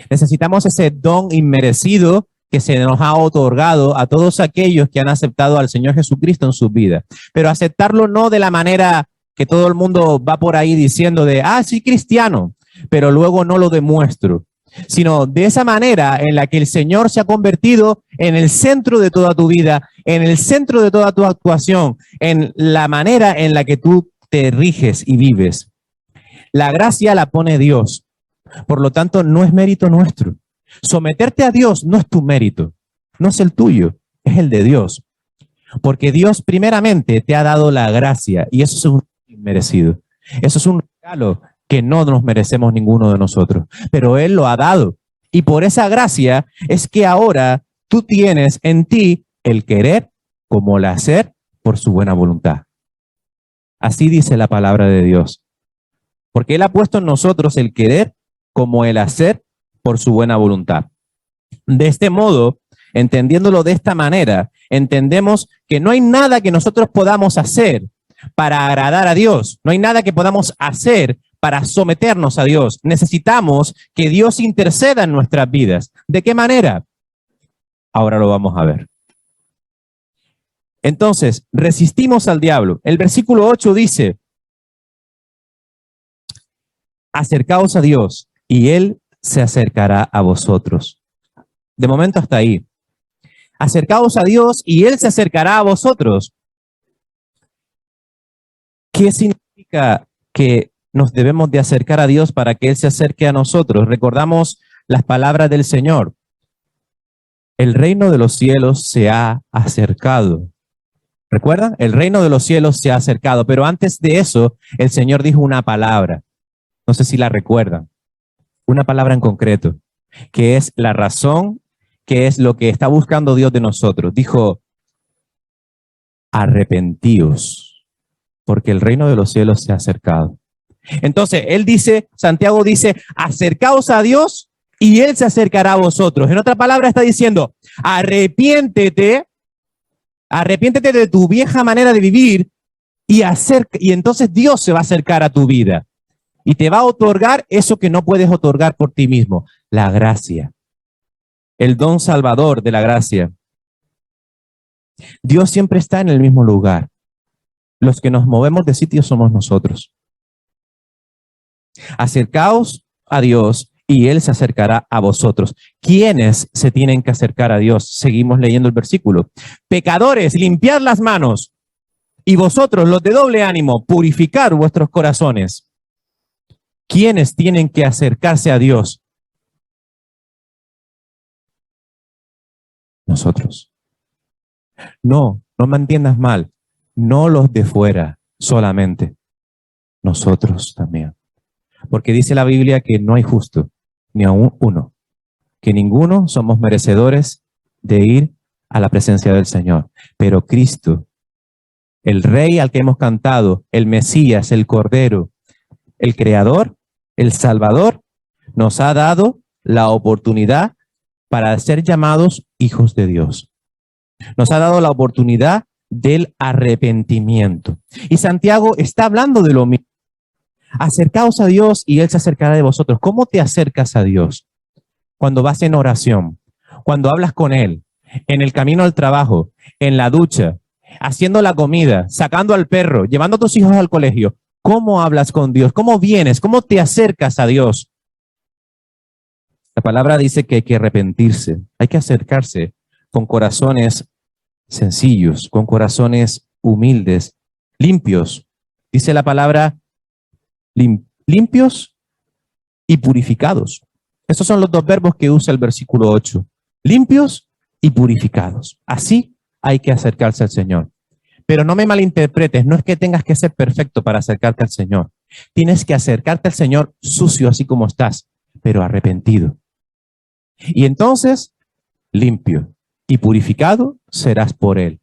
Necesitamos ese don inmerecido que se nos ha otorgado a todos aquellos que han aceptado al Señor Jesucristo en su vida. Pero aceptarlo no de la manera que todo el mundo va por ahí diciendo de, sí, cristiano, pero luego no lo demuestro, sino de esa manera en la que el Señor se ha convertido en el centro de toda tu vida, en el centro de toda tu actuación, en la manera en la que tú te riges y vives. La gracia la pone Dios. Por lo tanto, no es mérito nuestro. Someterte a Dios no es tu mérito, no es el tuyo, es el de Dios. Porque Dios primeramente te ha dado la gracia y eso es un inmerecido. Eso es un regalo que no nos merecemos ninguno de nosotros, pero Él lo ha dado. Y por esa gracia es que ahora tú tienes en ti el querer como el hacer por su buena voluntad. Así dice la palabra de Dios. Porque Él ha puesto en nosotros el querer como el hacer por su buena voluntad. De este modo, entendiéndolo de esta manera, entendemos que no hay nada que nosotros podamos hacer para agradar a Dios. No hay nada que podamos hacer para someternos a Dios. Necesitamos que Dios interceda en nuestras vidas. ¿De qué manera? Ahora lo vamos a ver. Entonces, resistimos al diablo. El versículo 8 dice, acercaos a Dios y Él se acercará a vosotros. De momento hasta ahí. Acercaos a Dios y Él se acercará a vosotros. ¿Qué significa que nos debemos de acercar a Dios para que Él se acerque a nosotros? Recordamos las palabras del Señor. El reino de los cielos se ha acercado. ¿Recuerdan? El reino de los cielos se ha acercado. Pero antes de eso, el Señor dijo una palabra. No sé si la recuerdan. Una palabra en concreto, que es la razón, que es lo que está buscando Dios de nosotros. Dijo, arrepentíos, porque el reino de los cielos se ha acercado. Entonces, él dice, Santiago dice, acercaos a Dios y Él se acercará a vosotros. En otra palabra está diciendo, arrepiéntete de tu vieja manera de vivir y entonces Dios se va a acercar a tu vida. Y te va a otorgar eso que no puedes otorgar por ti mismo, la gracia, el don salvador de la gracia. Dios siempre está en el mismo lugar. Los que nos movemos de sitio somos nosotros. Acercaos a Dios y Él se acercará a vosotros. ¿Quiénes se tienen que acercar a Dios? Seguimos leyendo el versículo. Pecadores, limpiad las manos. Y vosotros, los de doble ánimo, purificad vuestros corazones. ¿Quiénes tienen que acercarse a Dios? Nosotros. No me entiendas mal. No los de fuera solamente. nosotros también. Porque dice la Biblia que no hay justo, ni aún uno, que ninguno somos merecedores de ir a la presencia del Señor. Pero Cristo, el Rey al que hemos cantado, el Mesías, el Cordero, el Creador, el Salvador, nos ha dado la oportunidad para ser llamados hijos de Dios. Nos ha dado la oportunidad del arrepentimiento. Y Santiago está hablando de lo mismo. Acercaos a Dios y Él se acercará de vosotros. ¿Cómo te acercas a Dios? Cuando vas en oración, cuando hablas con Él, en el camino al trabajo, en la ducha, haciendo la comida, sacando al perro, llevando a tus hijos al colegio. ¿Cómo hablas con Dios? ¿Cómo vienes? ¿Cómo te acercas a Dios? La palabra dice que hay que arrepentirse, hay que acercarse con corazones sencillos, con corazones humildes, limpios. Dice la palabra limpios y purificados. Estos son los dos verbos que usa el versículo 8. Limpios y purificados. Así hay que acercarse al Señor. Pero no me malinterpretes, no es que tengas que ser perfecto para acercarte al Señor. Tienes que acercarte al Señor sucio así como estás, pero arrepentido. Y entonces, limpio y purificado serás por Él.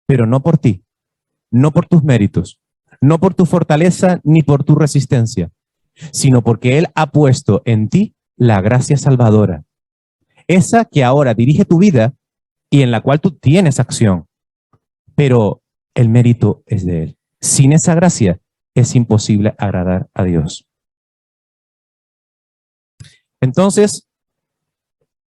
Pero no por ti, no por tus méritos, no por tu fortaleza ni por tu resistencia, sino porque Él ha puesto en ti la gracia salvadora, esa que ahora dirige tu vida y en la cual tú tienes acción, pero el mérito es de Él. Sin esa gracia es imposible agradar a Dios. Entonces,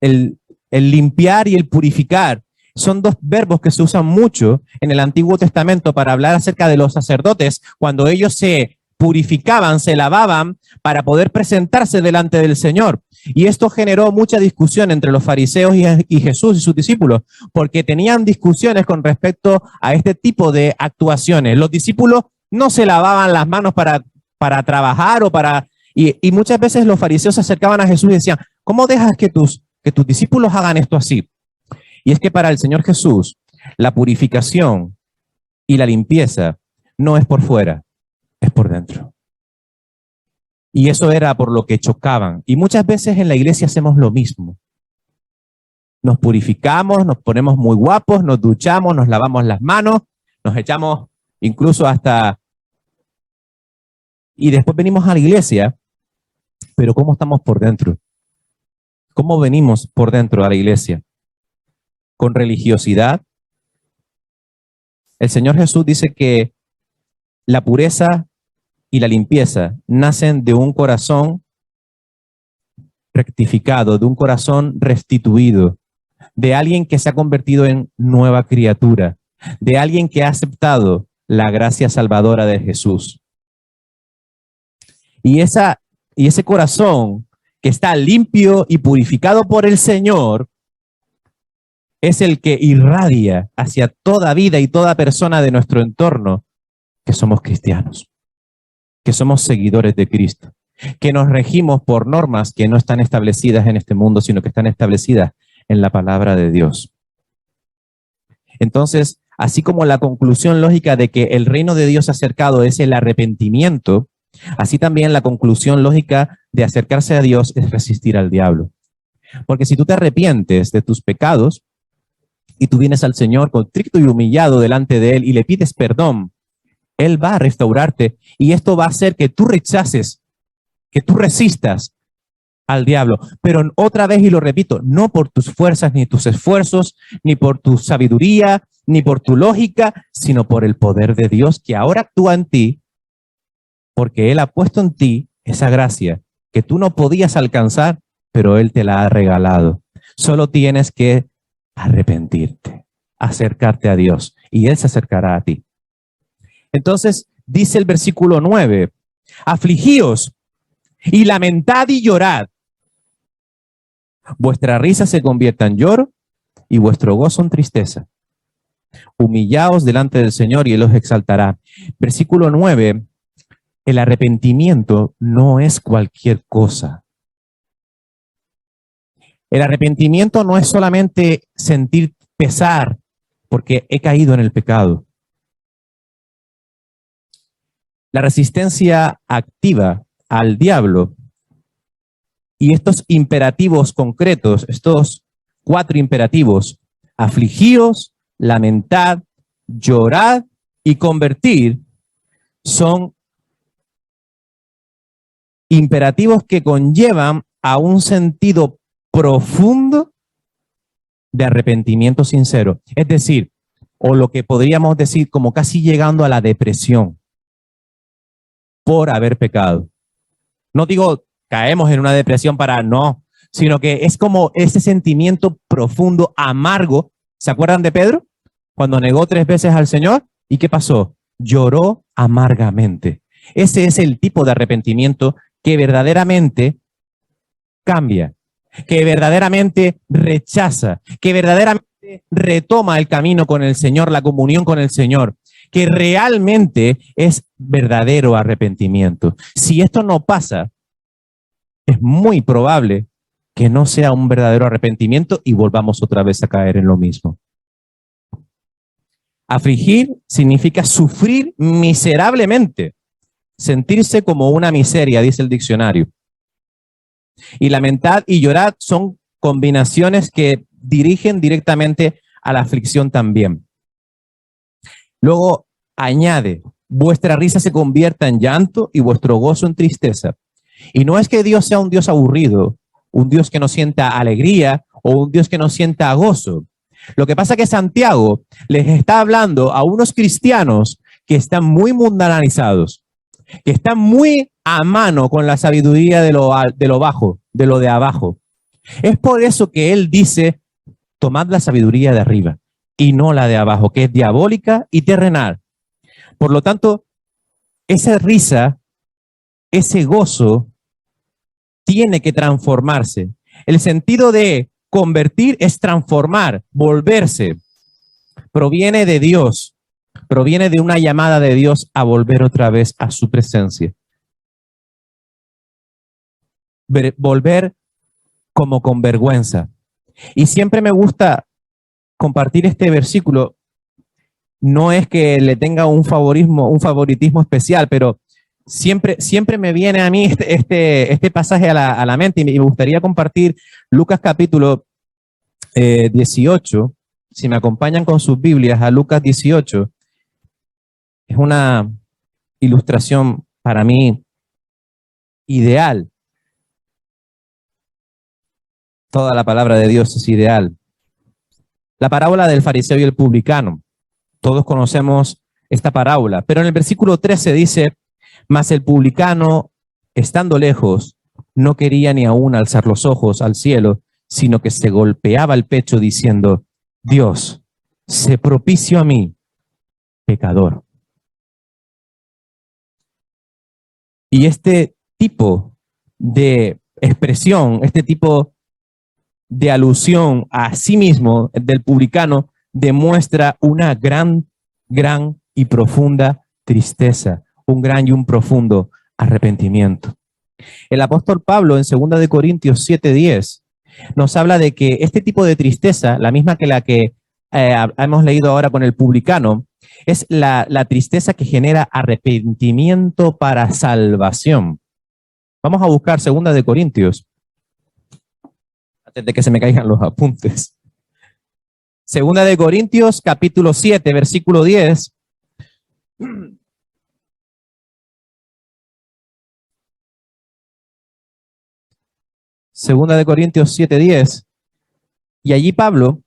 el limpiar y el purificar son dos verbos que se usan mucho en el Antiguo Testamento para hablar acerca de los sacerdotes cuando ellos se purificaban, se lavaban para poder presentarse delante del Señor. Y esto generó mucha discusión entre los fariseos y Jesús y sus discípulos, porque tenían discusiones con respecto a este tipo de actuaciones. Los discípulos no se lavaban las manos para trabajar o para... Y muchas veces los fariseos se acercaban a Jesús y decían, ¿cómo dejas que tus discípulos hagan esto así? Y es que para el Señor Jesús, la purificación y la limpieza no es por fuera, es por dentro. Y eso era por lo que chocaban. Y muchas veces en la iglesia hacemos lo mismo. Nos purificamos, nos ponemos muy guapos, nos duchamos, nos lavamos las manos, nos echamos incluso hasta... Y después venimos a la iglesia, pero ¿cómo estamos por dentro? ¿Cómo venimos por dentro a la iglesia? ¿Con religiosidad? El Señor Jesús dice que la pureza y la limpieza nacen de un corazón rectificado, de un corazón restituido, de alguien que se ha convertido en nueva criatura, de alguien que ha aceptado la gracia salvadora de Jesús. Y ese corazón que está limpio y purificado por el Señor es el que irradia hacia toda vida y toda persona de nuestro entorno que somos cristianos, que somos seguidores de Cristo, que nos regimos por normas que no están establecidas en este mundo, sino que están establecidas en la palabra de Dios. Entonces, así como la conclusión lógica de que el reino de Dios acercado es el arrepentimiento, así también la conclusión lógica de acercarse a Dios es resistir al diablo. Porque si tú te arrepientes de tus pecados y tú vienes al Señor contrito y humillado delante de Él y le pides perdón, Él va a restaurarte y esto va a hacer que tú rechaces, que tú resistas al diablo. Pero otra vez, y lo repito, no por tus fuerzas, ni tus esfuerzos, ni por tu sabiduría, ni por tu lógica, sino por el poder de Dios que ahora actúa en ti, porque Él ha puesto en ti esa gracia que tú no podías alcanzar, pero Él te la ha regalado. Solo tienes que arrepentirte, acercarte a Dios y Él se acercará a ti. Entonces, dice el versículo 9, afligíos y lamentad y llorad. Vuestra risa se convierta en lloro y vuestro gozo en tristeza. Humillaos delante del Señor y Él os exaltará. Versículo 9, el arrepentimiento no es cualquier cosa. El arrepentimiento no es solamente sentir pesar porque he caído en el pecado. La resistencia activa al diablo y estos imperativos concretos, estos 4 imperativos: afligíos, lamentad, llorad y convertir, son imperativos que conllevan a un sentido profundo de arrepentimiento sincero. Es decir, o lo que podríamos decir como casi llegando a la depresión por haber pecado. No digo caemos en una depresión para no, sino que es como ese sentimiento profundo, amargo. ¿Se acuerdan de Pedro? Cuando negó 3 veces al Señor. ¿Y qué pasó? Lloró amargamente. Ese es el tipo de arrepentimiento que verdaderamente cambia, que verdaderamente rechaza, que verdaderamente retoma el camino con el Señor, la comunión con el Señor, que realmente es verdadero arrepentimiento. Si esto no pasa, es muy probable que no sea un verdadero arrepentimiento y volvamos otra vez a caer en lo mismo. Afligir significa sufrir miserablemente, sentirse como una miseria, dice el diccionario. Y lamentar y llorar son combinaciones que dirigen directamente a la aflicción también. Luego añade, vuestra risa se convierta en llanto y vuestro gozo en tristeza. Y no es que Dios sea un Dios aburrido, un Dios que no sienta alegría o un Dios que no sienta gozo. Lo que pasa es que Santiago les está hablando a unos cristianos que están muy mundanalizados, que están muy a mano con la sabiduría de lo bajo, de lo de abajo. Es por eso que él dice, tomad la sabiduría de arriba y no la de abajo, que es diabólica y terrenal. Por lo tanto, esa risa, ese gozo, tiene que transformarse. El sentido de convertir es transformar, volverse. Proviene de Dios, proviene de una llamada de Dios a volver otra vez a su presencia. Volver como con vergüenza. Y siempre me gusta compartir este versículo. No es que le tenga un favoritismo especial, pero siempre me viene a mí este pasaje a la mente y me gustaría compartir Lucas capítulo 18. Si me acompañan con sus Biblias a Lucas 18, es una ilustración para mí ideal. Toda la palabra de Dios es ideal. La parábola del fariseo y el publicano. Todos conocemos esta parábola, pero en el versículo 13 dice, mas el publicano, estando lejos, no quería ni aún alzar los ojos al cielo, sino que se golpeaba el pecho diciendo, Dios, sé propicio a mí, pecador. Y este tipo de expresión, este tipo de alusión a sí mismo del publicano demuestra una gran y profunda tristeza, un gran y un profundo arrepentimiento. El apóstol Pablo en 2 de Corintios 7:10 nos habla de que este tipo de tristeza, la misma que la que hemos leído ahora con el publicano, es la tristeza que genera arrepentimiento para salvación. Vamos a buscar 2 de Corintios, antes de que se me caigan los apuntes. 2 de Corintios, capítulo 7, versículo 10. Segunda de Corintios 7:10. Y allí Pablo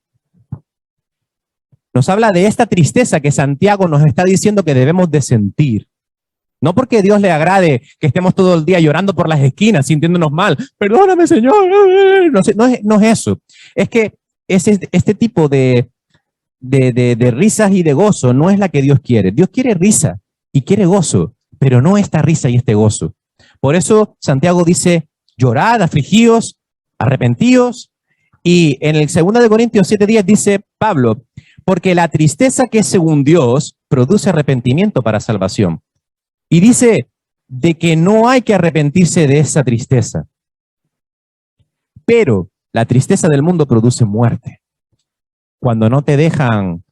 nos habla de esta tristeza que Santiago nos está diciendo que debemos de sentir. No porque Dios le agrade que estemos todo el día llorando por las esquinas, sintiéndonos mal. Perdóname, Señor. No es eso. Es que este tipo de risas y de gozo no es la que Dios quiere. Dios quiere risa y quiere gozo, pero no esta risa y este gozo. Por eso Santiago dice, llorad, afligíos, arrepentíos. Y en el 2 de Corintios 7:10 dice Pablo, porque la tristeza que es según Dios produce arrepentimiento para salvación. Y dice de que no hay que arrepentirse de esa tristeza. Pero la tristeza del mundo produce muerte. Cuando no te dejan,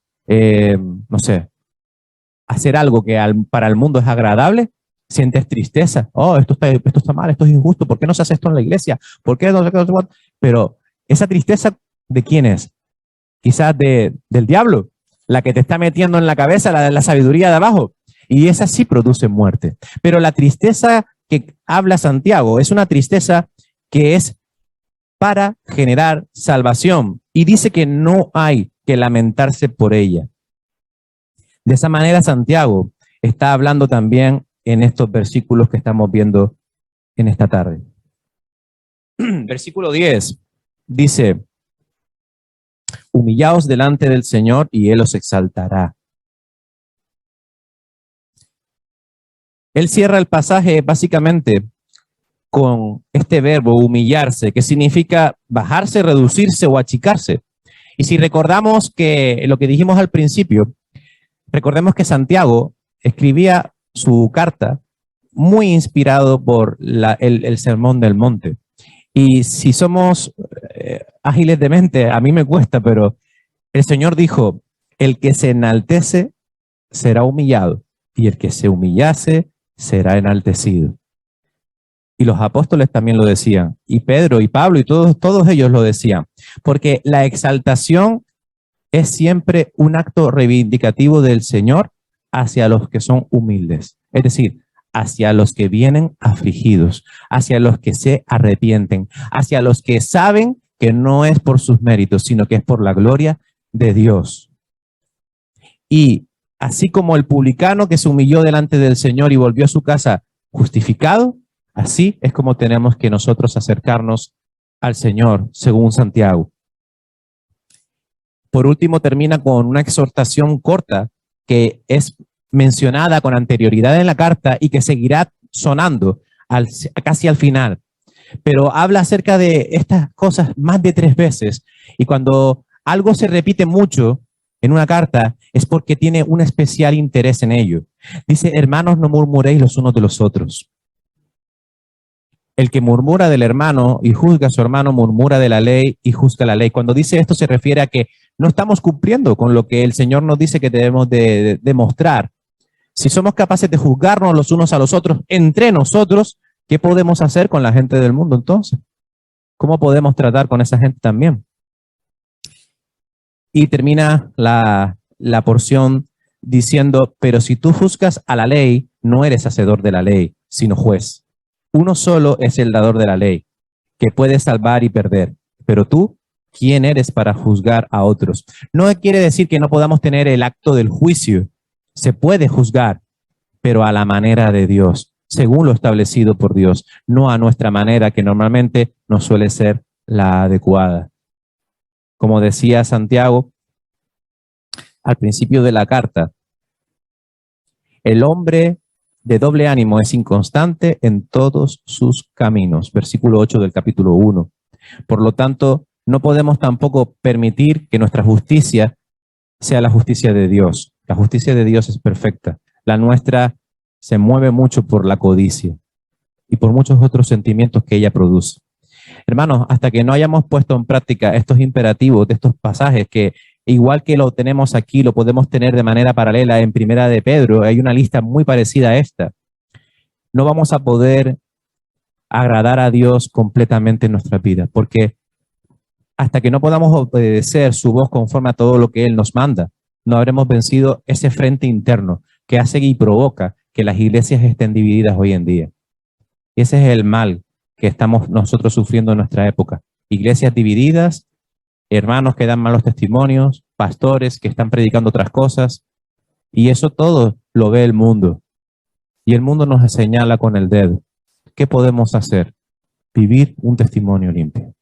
hacer algo que para el mundo es agradable, Sientes tristeza. Oh, esto está mal, esto es injusto. ¿Por qué no se hace esto en la iglesia? ¿Por qué no se hace esto? Pero esa tristeza, ¿de quién es? Quizás del diablo, la que te está metiendo en la cabeza la sabiduría de abajo. Y esa sí produce muerte. Pero la tristeza que habla Santiago es una tristeza que es para generar salvación. Y dice que no hay que lamentarse por ella. De esa manera, Santiago está hablando también en estos versículos que estamos viendo en esta tarde. Versículo 10 dice: humillaos delante del Señor y Él os exaltará. Él cierra el pasaje básicamente con este verbo humillarse, que significa bajarse, reducirse o achicarse. Y si recordamos que lo que dijimos al principio, recordemos que Santiago escribía su carta muy inspirado por el Sermón del Monte. Y si somos ágiles de mente, a mí me cuesta, pero el Señor dijo: el que se enaltece será humillado, y el que se humillase será enaltecido. Y los apóstoles también lo decían, y Pedro y Pablo y todos ellos lo decían, porque la exaltación es siempre un acto reivindicativo del Señor hacia los que son humildes, es decir, hacia los que vienen afligidos, hacia los que se arrepienten, hacia los que saben que no es por sus méritos, sino que es por la gloria de Dios. Y así como el publicano que se humilló delante del Señor y volvió a su casa justificado, así es como tenemos que nosotros acercarnos al Señor, según Santiago. Por último, termina con una exhortación corta que es mencionada con anterioridad en la carta y que seguirá sonando casi al final. Pero habla acerca de estas cosas más de 3 veces. Y cuando algo se repite mucho en una carta es porque tiene un especial interés en ello. Dice: hermanos, no murmuréis los unos de los otros. El que murmura del hermano y juzga a su hermano, murmura de la ley y juzga la ley. Cuando dice esto se refiere a que no estamos cumpliendo con lo que el Señor nos dice que debemos de demostrar. Si somos capaces de juzgarnos los unos a los otros, entre nosotros, ¿qué podemos hacer con la gente del mundo entonces? ¿Cómo podemos tratar con esa gente también? Y termina la porción diciendo: pero si tú juzgas a la ley, no eres hacedor de la ley, sino juez. Uno solo es el dador de la ley, que puede salvar y perder. Pero tú, ¿quién eres para juzgar a otros? No quiere decir que no podamos tener el acto del juicio. Se puede juzgar, pero a la manera de Dios, según lo establecido por Dios, no a nuestra manera, que normalmente no suele ser la adecuada. Como decía Santiago al principio de la carta, el hombre de doble ánimo es inconstante en todos sus caminos. Versículo 8 del capítulo 1. Por lo tanto, no podemos tampoco permitir que nuestra justicia sea la justicia de Dios. La justicia de Dios es perfecta. La nuestra se mueve mucho por la codicia y por muchos otros sentimientos que ella produce. Hermanos, hasta que no hayamos puesto en práctica estos imperativos de estos pasajes, que igual que lo tenemos aquí, lo podemos tener de manera paralela en Primera de Pedro, hay una lista muy parecida a esta, no vamos a poder agradar a Dios completamente en nuestra vida, porque hasta que no podamos obedecer su voz conforme a todo lo que Él nos manda, no habremos vencido ese frente interno que hace y provoca que las iglesias estén divididas hoy en día. Y ese es el mal que estamos nosotros sufriendo en nuestra época. Iglesias divididas, hermanos que dan malos testimonios, pastores que están predicando otras cosas, y eso todo lo ve el mundo. Y el mundo nos señala con el dedo. ¿Qué podemos hacer? Vivir un testimonio limpio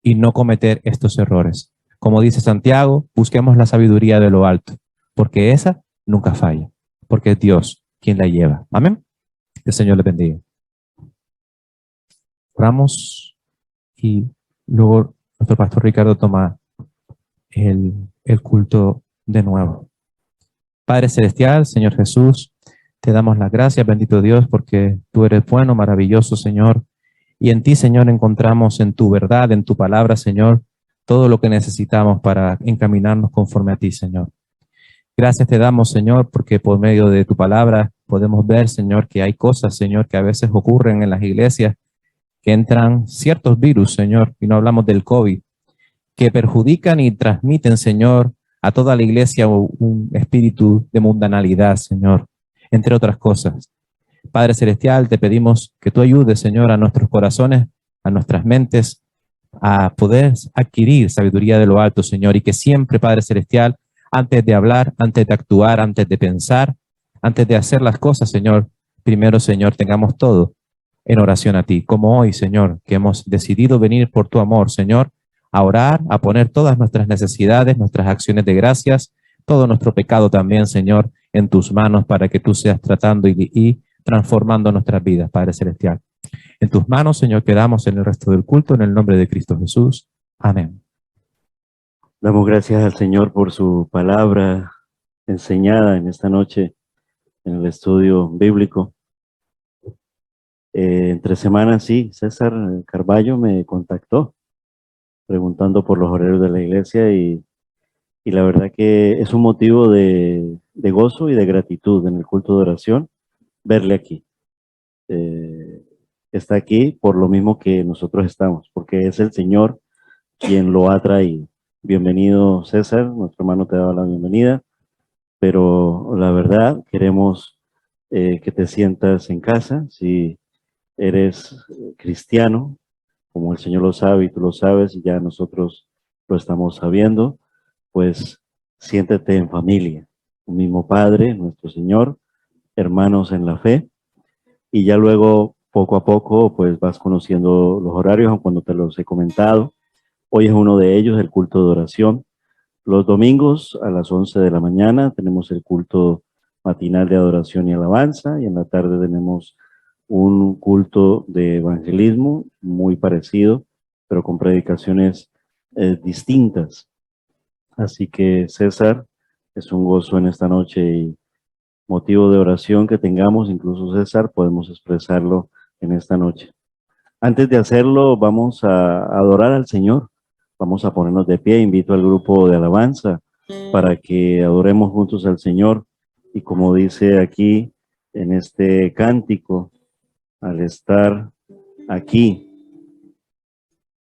y no cometer estos errores. Como dice Santiago, busquemos la sabiduría de lo alto, porque esa nunca falla, porque es Dios quien la lleva. Amén. Que el Señor le bendiga. Oramos y luego nuestro pastor Ricardo toma el culto de nuevo. Padre Celestial, Señor Jesús, te damos las gracias, bendito Dios, porque tú eres bueno, maravilloso, Señor. Y en ti, Señor, encontramos en tu verdad, en tu palabra, Señor, todo lo que necesitamos para encaminarnos conforme a ti, Señor. Gracias te damos, Señor, porque por medio de tu palabra podemos ver, Señor, que hay cosas, Señor, que a veces ocurren en las iglesias, que entran ciertos virus, Señor, y no hablamos del COVID, que perjudican y transmiten, Señor, a toda la iglesia un espíritu de mundanalidad, Señor, entre otras cosas. Padre Celestial, te pedimos que tú ayudes, Señor, a nuestros corazones, a nuestras mentes, a poder adquirir sabiduría de lo alto, Señor, y que siempre, Padre Celestial, antes de hablar, antes de actuar, antes de pensar, antes de hacer las cosas, Señor, primero, Señor, tengamos todo en oración a ti, como hoy, Señor, que hemos decidido venir por tu amor, Señor, a orar, a poner todas nuestras necesidades, nuestras acciones de gracias, todo nuestro pecado también, Señor, en tus manos para que tú seas tratando y transformando nuestras vidas, Padre Celestial. En tus manos, Señor, quedamos en el resto del culto, en el nombre de Cristo Jesús. Amén. Damos gracias al Señor por su palabra enseñada en esta noche en el estudio bíblico. Entre semanas, sí, César Carballo me contactó preguntando por los horarios de la iglesia y la verdad que es un motivo de gozo y de gratitud en el culto de oración verle aquí. Está aquí por lo mismo que nosotros estamos, porque es el Señor quien lo ha traído. Bienvenido, César, nuestro hermano te da la bienvenida, pero la verdad queremos que te sientas en casa. Si eres cristiano, como el Señor lo sabe y tú lo sabes, y ya nosotros lo estamos sabiendo, pues siéntete en familia, un mismo Padre, nuestro Señor, hermanos en la fe, y ya luego, poco a poco, pues vas conociendo los horarios, aun cuando te los he comentado. Hoy es uno de ellos, el culto de oración. Los domingos a las 11 de la mañana tenemos el culto matinal de adoración y alabanza, y en la tarde tenemos un culto de evangelismo muy parecido, pero con predicaciones distintas. Así que, César, es un gozo en esta noche y motivo de oración que tengamos, incluso César, podemos expresarlo en esta noche. Antes de hacerlo, vamos a adorar al Señor. Vamos a ponernos de pie. Invito al grupo de alabanza para que adoremos juntos al Señor. Y como dice aquí en este cántico, al estar aquí,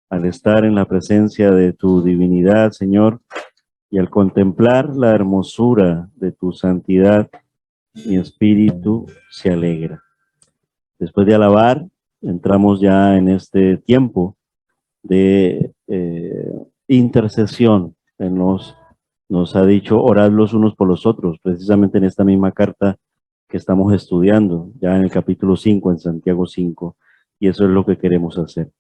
al estar en la presencia de tu divinidad, Señor, y al contemplar la hermosura de tu santidad, mi espíritu se alegra. Después de alabar, entramos ya en este tiempo de intercesión. Él nos ha dicho, orad los unos por los otros, precisamente en esta misma carta que estamos estudiando, ya en el capítulo 5, en Santiago 5, y eso es lo que queremos hacer.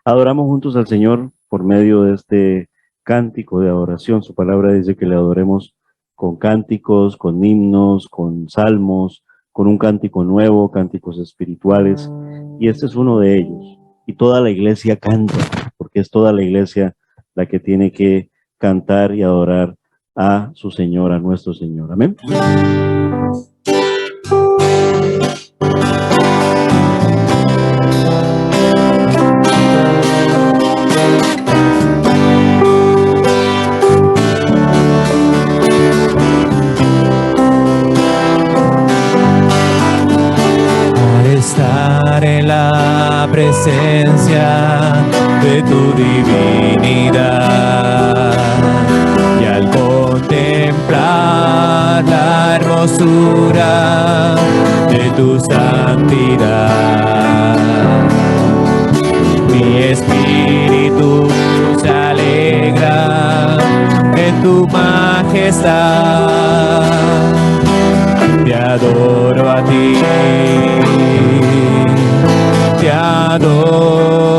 Adoramos juntos al Señor por medio de este cántico de adoración. Su palabra dice que le adoremos con cánticos, con himnos, con salmos, con un cántico nuevo, cánticos espirituales, y este es uno de ellos. Y toda la iglesia canta, porque es toda la iglesia la que tiene que cantar y adorar a su Señor, a nuestro Señor. Amén. Estar en la presencia de tu divinidad y al contemplar la hermosura de tu santidad, mi espíritu se alegra en tu majestad. Te adoro a ti, te adoro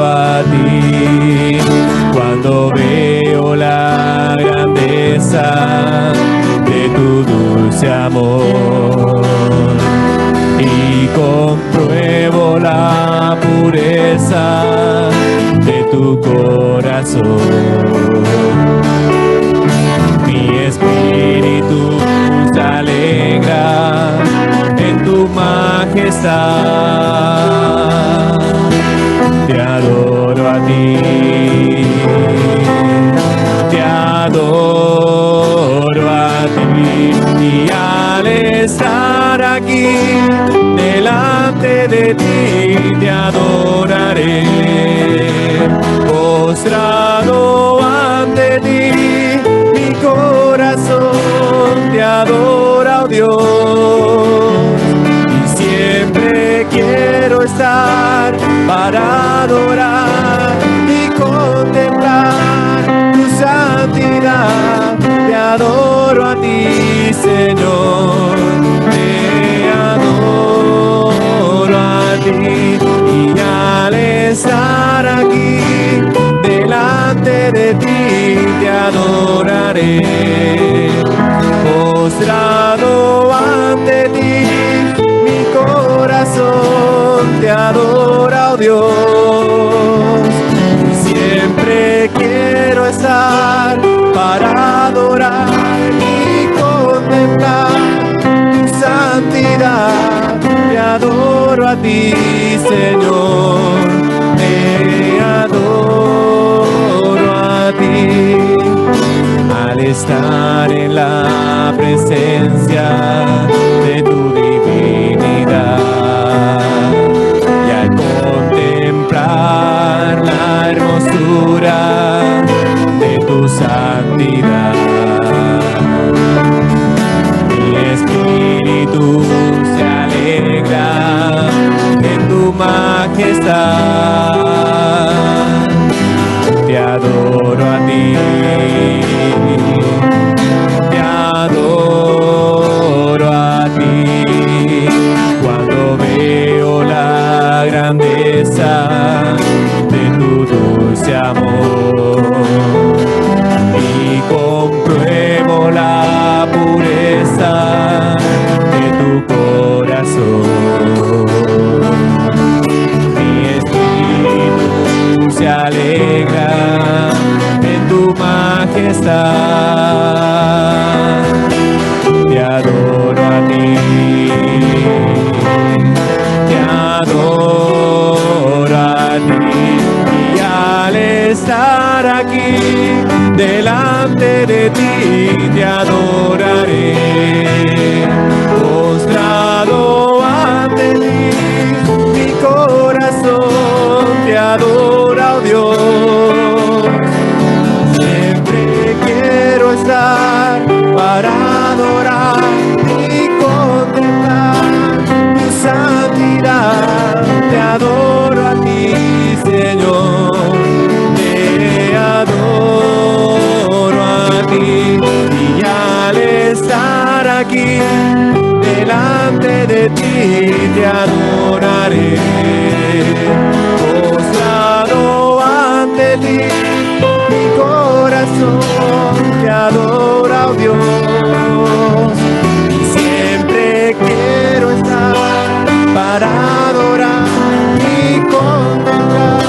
a ti, cuando veo la grandeza de tu dulce amor y compruebo la pureza de tu corazón. Mi espíritu se alegra en tu majestad. Te adoro a ti, te adoro a ti, y al estar aquí te adoraré. Postrado ante ti, mi corazón te adora, oh Dios. Y siempre quiero estar para adorar y contemplar tu santidad. Te adoro a ti, Señor. Te adoro a ti. Y al estar aquí delante de ti te adoraré. Postrado ante ti, mi corazón te adora, oh Dios. Y siempre quiero estar para adorar y contemplar tu santidad. Te adoro a ti, Señor. Te adoro a ti. Al estar en la presencia de tu divinidad y al contemplar la hermosura de tu santidad, mi espíritu se alegra en tu majestad. Te adoro a ti, te adoro a ti. Cuando veo la grandeza de tu dulce amor y compruebo la pureza de tu corazón, mi espíritu se alegra en tu majestad. Te adoro a ti, te adoro a ti. Y al estar aquí delante de ti te adoraré. Postrado ante ti, mi corazón te adora, oh Dios. Siempre quiero estar para adorar y contemplar tu santidad. Te adoro a ti, Señor. Te adoro a ti. Y al estar aquí delante de ti te adoraré. Postrado ante ti, mi corazón te adora, oh Dios. Y siempre quiero estar para adorar y contemplar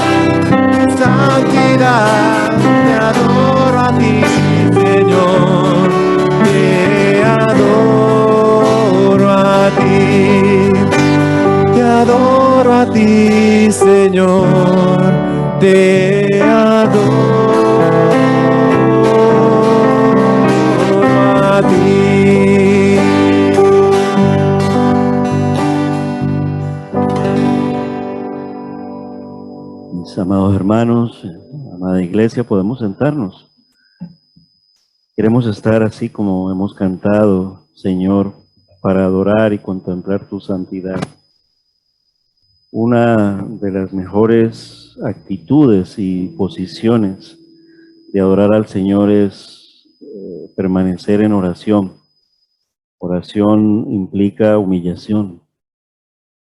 tu santidad. Te adoro a ti, Señor. Te adoro a ti. Te adoro a ti, Señor. Te adoro a ti. Mis amados hermanos, amada iglesia, podemos sentarnos. Queremos estar así como hemos cantado, Señor, para adorar y contemplar tu santidad. Una de las mejores actitudes y posiciones de adorar al Señor es permanecer en oración. Oración implica humillación.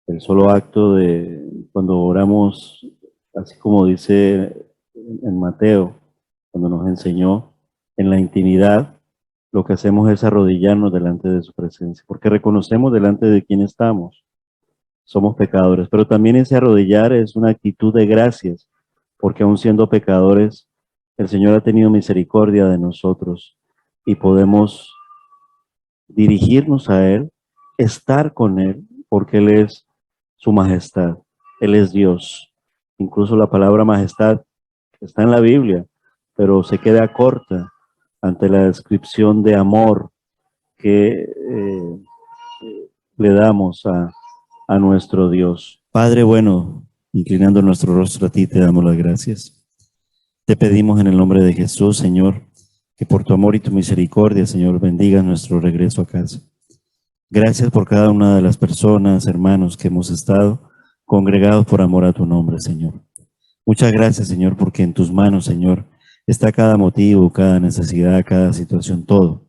El solo acto de cuando oramos, así como dice en Mateo, cuando nos enseñó en la intimidad, lo que hacemos es arrodillarnos delante de su presencia, porque reconocemos delante de quién estamos. Somos pecadores, pero también ese arrodillar es una actitud de gracias, porque aun siendo pecadores, el Señor ha tenido misericordia de nosotros y podemos dirigirnos a Él, estar con Él, porque Él es su majestad, Él es Dios. Incluso la palabra majestad está en la Biblia, pero se queda corta ante la descripción de amor que le damos a nuestro Dios. Padre bueno, inclinando nuestro rostro a ti, te damos las gracias. Te pedimos en el nombre de Jesús, Señor, que por tu amor y tu misericordia, Señor, bendiga nuestro regreso a casa. Gracias por cada una de las personas, hermanos, que hemos estado congregados por amor a tu nombre, Señor. Muchas gracias, Señor, porque en tus manos, Señor, está cada motivo, cada necesidad, cada situación, todo.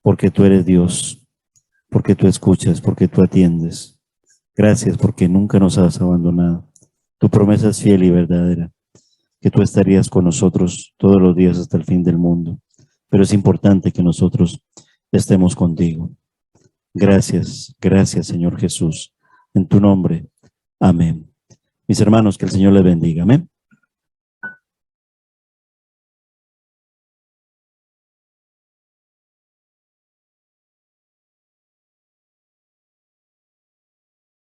Porque tú eres Dios, porque tú escuchas, porque tú atiendes. Gracias porque nunca nos has abandonado. Tu promesa es fiel y verdadera, que tú estarías con nosotros todos los días hasta el fin del mundo. Pero es importante que nosotros estemos contigo. Gracias, gracias, Señor Jesús. En tu nombre, amén. Mis hermanos, que el Señor les bendiga. Amén.